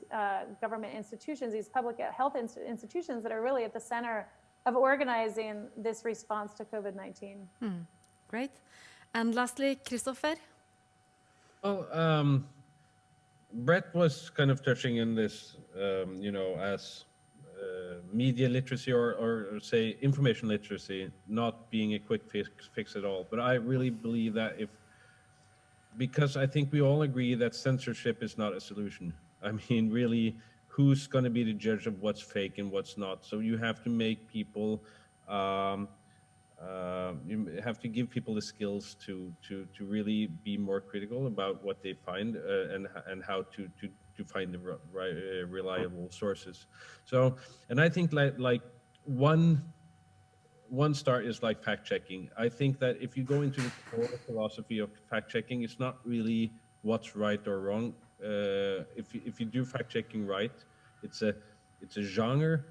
government institutions, these public health institutions that are really at the center of organizing this response to COVID-19. Great. And lastly, Christopher? Well, Brett was kind of touching on this, as media literacy or say information literacy not being a quick fix at all. But I really believe that because I think we all agree that censorship is not a solution. I mean, really, who's going to be the judge of what's fake and what's not? So you have to make people, you have to give people the skills to really be more critical about what they find and how to find the reliable sources. So, and I think like one start is like fact checking. I think that if you go into the core philosophy of fact checking, it's not really what's right or wrong. If you do fact checking right, it's a genre,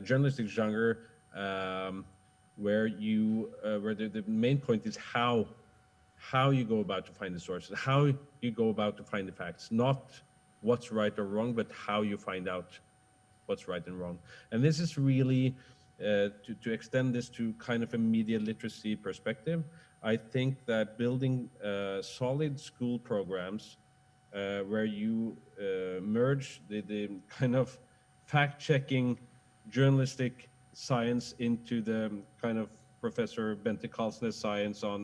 journalistic genre, where the main point is how you go about to find the sources, how you go about to find the facts, not what's right or wrong, but how you find out what's right and wrong. And this is really to extend this to kind of a media literacy perspective. I think that building solid school programs where you merge the kind of fact-checking journalistic science into the kind of Professor Bente Kalsnes science to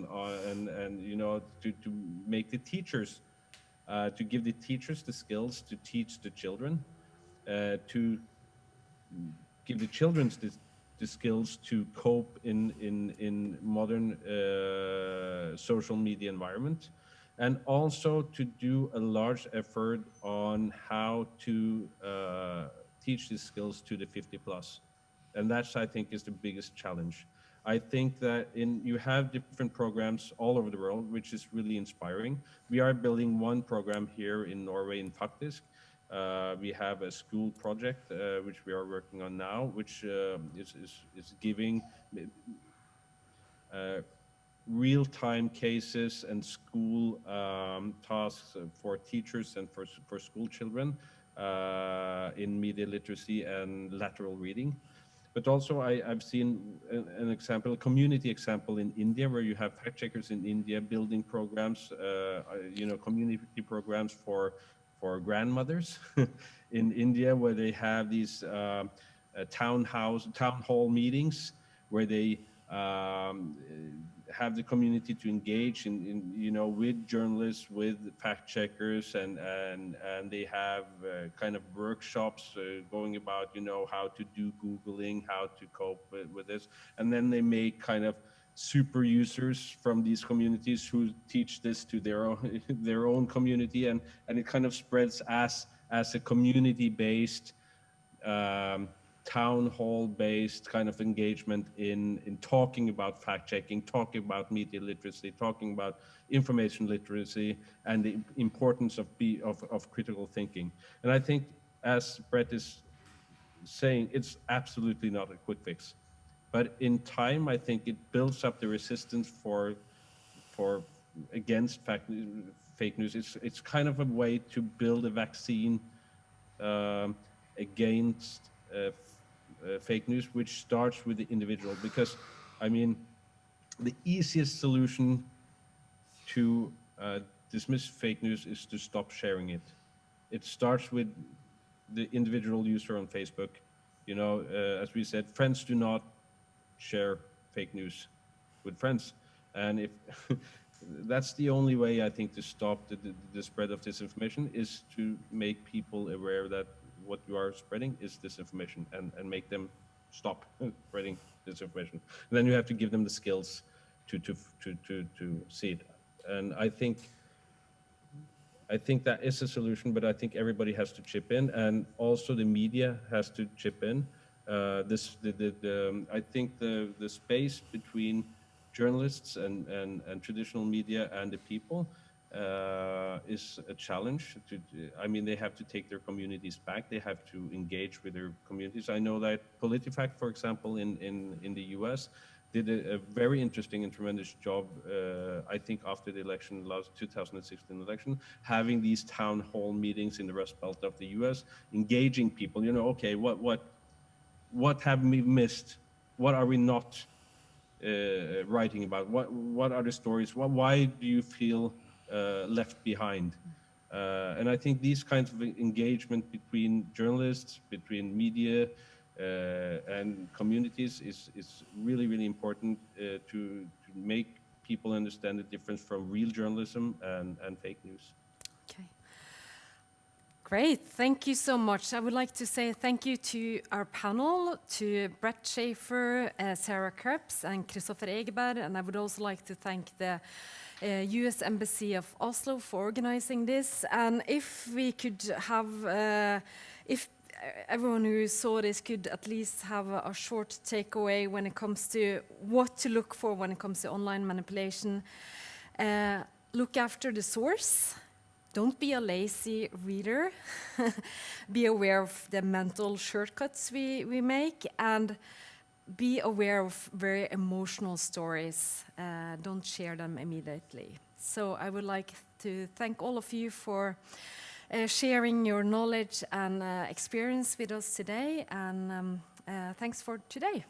make the teachers, to give the teachers the skills to teach the children, to give the children the skills to cope in modern social media environment, and also to do a large effort on how to teach these skills to the 50+. And that's, I think, is the biggest challenge. I think that you have different programs all over the world, which is really inspiring. We are building one program here in Norway in Faktisk. We have a school project which we are working on now, which is giving real-time cases and school tasks for teachers and for school children in media literacy and lateral reading. But also I've seen an example, a community example in India, where you have fact checkers in India building programs, community programs for grandmothers in India, where they have these town hall meetings where they have the community to engage in with journalists, with fact checkers, and they have kind of workshops going about how to do Googling, how to cope with this, and then they make kind of super users from these communities who teach this to their own community, and it kind of spreads as a community-based town hall-based kind of engagement in talking about fact-checking, talking about media literacy, talking about information literacy, and the importance of critical thinking. And I think, as Brett is saying, it's absolutely not a quick fix. But in time, I think it builds up the resistance for against fake news. It's kind of a way to build a vaccine against fake news, which starts with the individual. Because, I mean, the easiest solution to dismiss fake news is to stop sharing it. It starts with the individual user on Facebook. As we said, friends do not share fake news with friends. And if that's the only way, I think, to stop the spread of disinformation, is to make people aware that what you are spreading is disinformation, and make them stop spreading disinformation. And then you have to give them the skills to see it. And I think that is a solution, but I think everybody has to chip in, and also the media has to chip in. I think the space between journalists and traditional media and the people is a challenge. They have to take their communities back. They have to engage with their communities. I know that PolitiFact, for example, in the US, did a very interesting and tremendous job, I think, after the election, last 2016 election, having these town hall meetings in the Rust Belt of the US, engaging people, okay, what have we missed? What are we not writing about? What are the stories? Why do you feel left behind? And I think these kinds of engagement between journalists, between media, and communities is really, really important to make people understand the difference from real journalism and fake news. Okay. Great, thank you so much. I would like to say thank you to our panel, to Brett Schaefer, Sarah Krebs, and Christopher Egeberg, and I would also like to thank the US Embassy of Oslo for organizing this. And if we could have, if everyone who saw this could at least have a short takeaway when it comes to what to look for when it comes to online manipulation. Look after the source. Don't be a lazy reader. Be aware of the mental shortcuts we make, and be aware of very emotional stories. Don't share them immediately. So I would like to thank all of you for sharing your knowledge and experience with us today, and thanks for today.